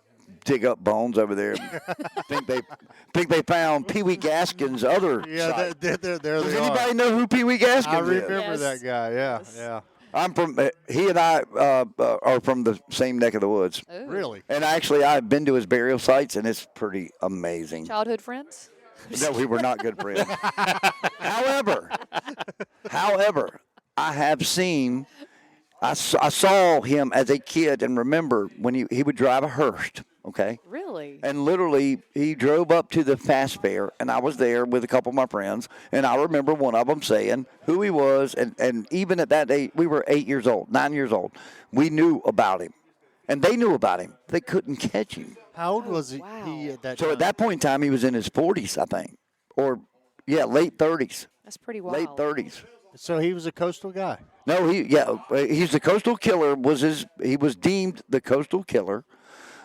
dig up bones over there. think they found Pee Wee Gaskin's other site. there Does they anybody are. know who Pee Wee Gaskins I is? remember that guy. Yeah. I'm from. He and I are from the same neck of the woods. Ooh. Really? And actually, I've been to his burial sites, and it's pretty amazing. Childhood friends? No, we were not good friends. However, I have seen. I saw him as a kid, and remember when he would drive a Hearst. Okay. Really? And literally, he drove up to the fast fair, and I was there with a couple of my friends, and I remember one of them saying who he was, and even at that age, we were 9 years old. We knew about him, and they knew about him. They couldn't catch him. How old was he at that time? So at that point in time, he was in his 40s, I think, or late 30s. That's pretty wild. Late 30s. So he was a coastal guy. No, he's the coastal killer. He was deemed the coastal killer.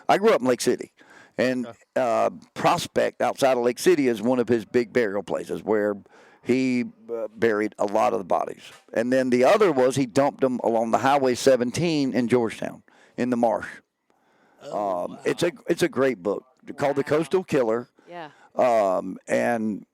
I grew up in Lake City, and Prospect outside of Lake City is one of his big burial places where he buried a lot of the bodies. And then the other was he dumped them along the Highway 17 in Georgetown in the marsh. Wow. It's a great book called The Coastal Killer. Yeah. And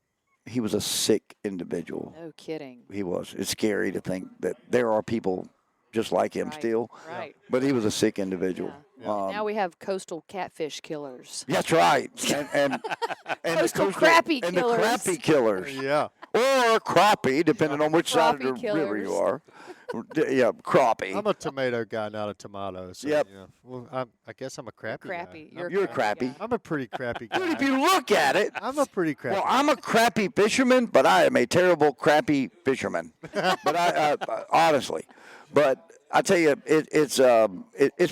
he was a sick individual. No kidding. He was. It's scary to think that there are people just like him still. Right. But he was a sick individual. Yeah. Now we have coastal catfish killers. That's right. And Coastal crappie and killers. the crappie killers. Yeah. Or crappie, depending on which side of the Crappie river killers. you are. Yeah, crappie. I'm a tomato guy, not a tomato. So, Yep. Well, I guess I'm a crappie guy. Crappie. You're a crappie. I'm a pretty crappy guy. But if you look at it, I'm a pretty crappy. well, I'm a crappie fisherman, but I am a terrible crappie fisherman. But I honestly, but I tell you, it's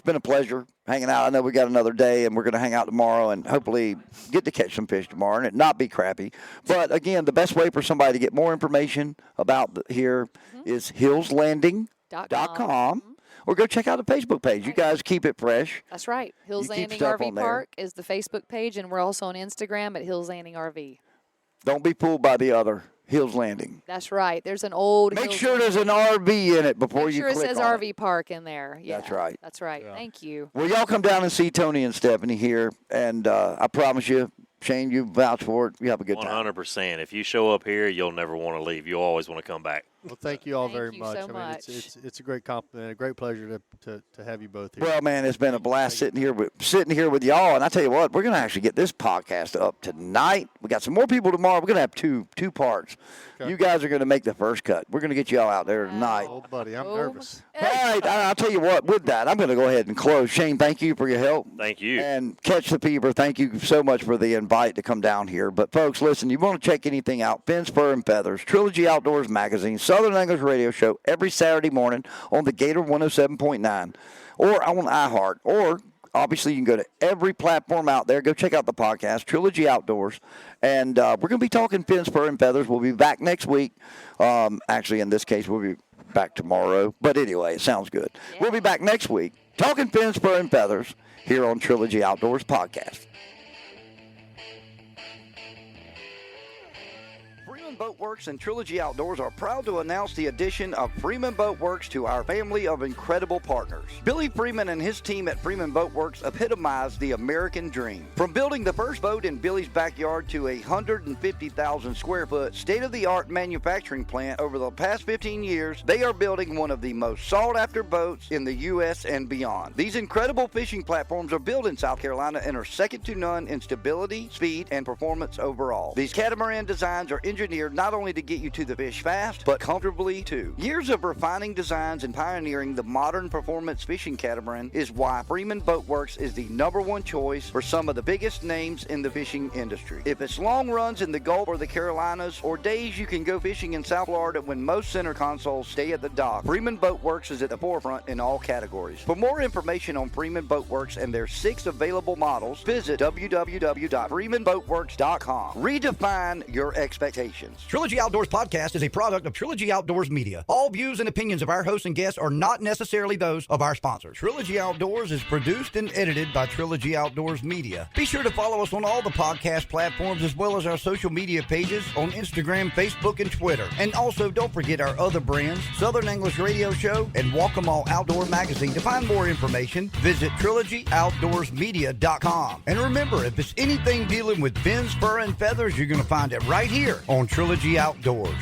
been a pleasure hanging out. I know we got another day, and we're going to hang out tomorrow, and hopefully get to catch some fish tomorrow, and it not be crappy. But again, the best way for somebody to get more information about here is hillslanding.com. Or go check out the Facebook page. You guys keep it fresh. That's right. Hills You keep Landing stuff RV on there. Park is the Facebook page, and we're also on Instagram at Hills Landing RV. Don't be fooled by the other Hills Landing. That's right. There's an old. Make Hills sure there's an RV in it before Make you sure it click says on RV it. Park in there. Yeah, That's right. That's right. Thank you. Well, y'all come down and see Tony and Stephanie here, and I promise you, Shane, you vouch for it. You have a good time. 100%. If you show up here, you'll never want to leave. You'll always want to come back. Well, thank you all Thank very you much. so I mean, much. it's a great compliment, a great pleasure to have you both here. Well, man, it's been a blast sitting here with y'all. And I tell you what, we're going to actually get this podcast up tonight. We got some more people tomorrow. We're going to have two parts. Okay. You guys are going to make the first cut. We're going to get y'all out there tonight. Oh, buddy, I'm Oh, nervous. All right, I'll tell you what, with that, I'm going to go ahead and close. Shane, thank you for your help. Thank you. And Catch the Fever, thank you so much for the invite to come down here. But, folks, listen, you want to check anything out, Fins, Fur, and Feathers, Trilogy Outdoors Magazine, Southern Anglers Radio Show every Saturday morning on the Gator 107.9 or on iHeart. Or, obviously, you can go to every platform out there. Go check out the podcast, Trilogy Outdoors. And we're going to be talking Fins, Fur, and Feathers. We'll be back next week. Actually, in this case, we'll be back tomorrow. But anyway, it sounds good. Yeah. We'll be back next week talking Fins, Fur, and Feathers here on Trilogy Outdoors Podcast. Freeman Boat Works and Trilogy Outdoors are proud to announce the addition of Freeman Boat Works to our family of incredible partners. Billy Freeman and his team at Freeman Boat Works epitomize the American dream. From building the first boat in Billy's backyard to a 150,000 square foot state-of-the-art manufacturing plant over the past 15 years, they are building one of the most sought-after boats in the U.S. and beyond. These incredible fishing platforms are built in South Carolina and are second to none in stability, speed, and performance overall. These catamaran designs are engineered not only to get you to the fish fast, but comfortably too. Years of refining designs and pioneering the modern performance fishing catamaran is why Freeman Boat Works is the #1 choice for some of the biggest names in the fishing industry. If it's long runs in the Gulf or the Carolinas, or days you can go fishing in South Florida when most center consoles stay at the dock, Freeman Boat Works is at the forefront in all categories. For more information on Freeman Boat Works and their 6 available models, visit www.freemanboatworks.com. Redefine your expectations. questions. Trilogy Outdoors Podcast is a product of Trilogy Outdoors Media. All views and opinions of our hosts and guests are not necessarily those of our sponsors. Trilogy Outdoors is produced and edited by Trilogy Outdoors Media. Be sure to follow us on all the podcast platforms as well as our social media pages on Instagram, Facebook, and Twitter. And also don't forget our other brands, Southern English Radio Show and Walk 'Em All Outdoor Magazine. To find more information, visit TrilogyOutdoorsMedia.com. And remember, if it's anything dealing with fins, fur, and feathers, you're going to find it right here on Trilogy Outdoors.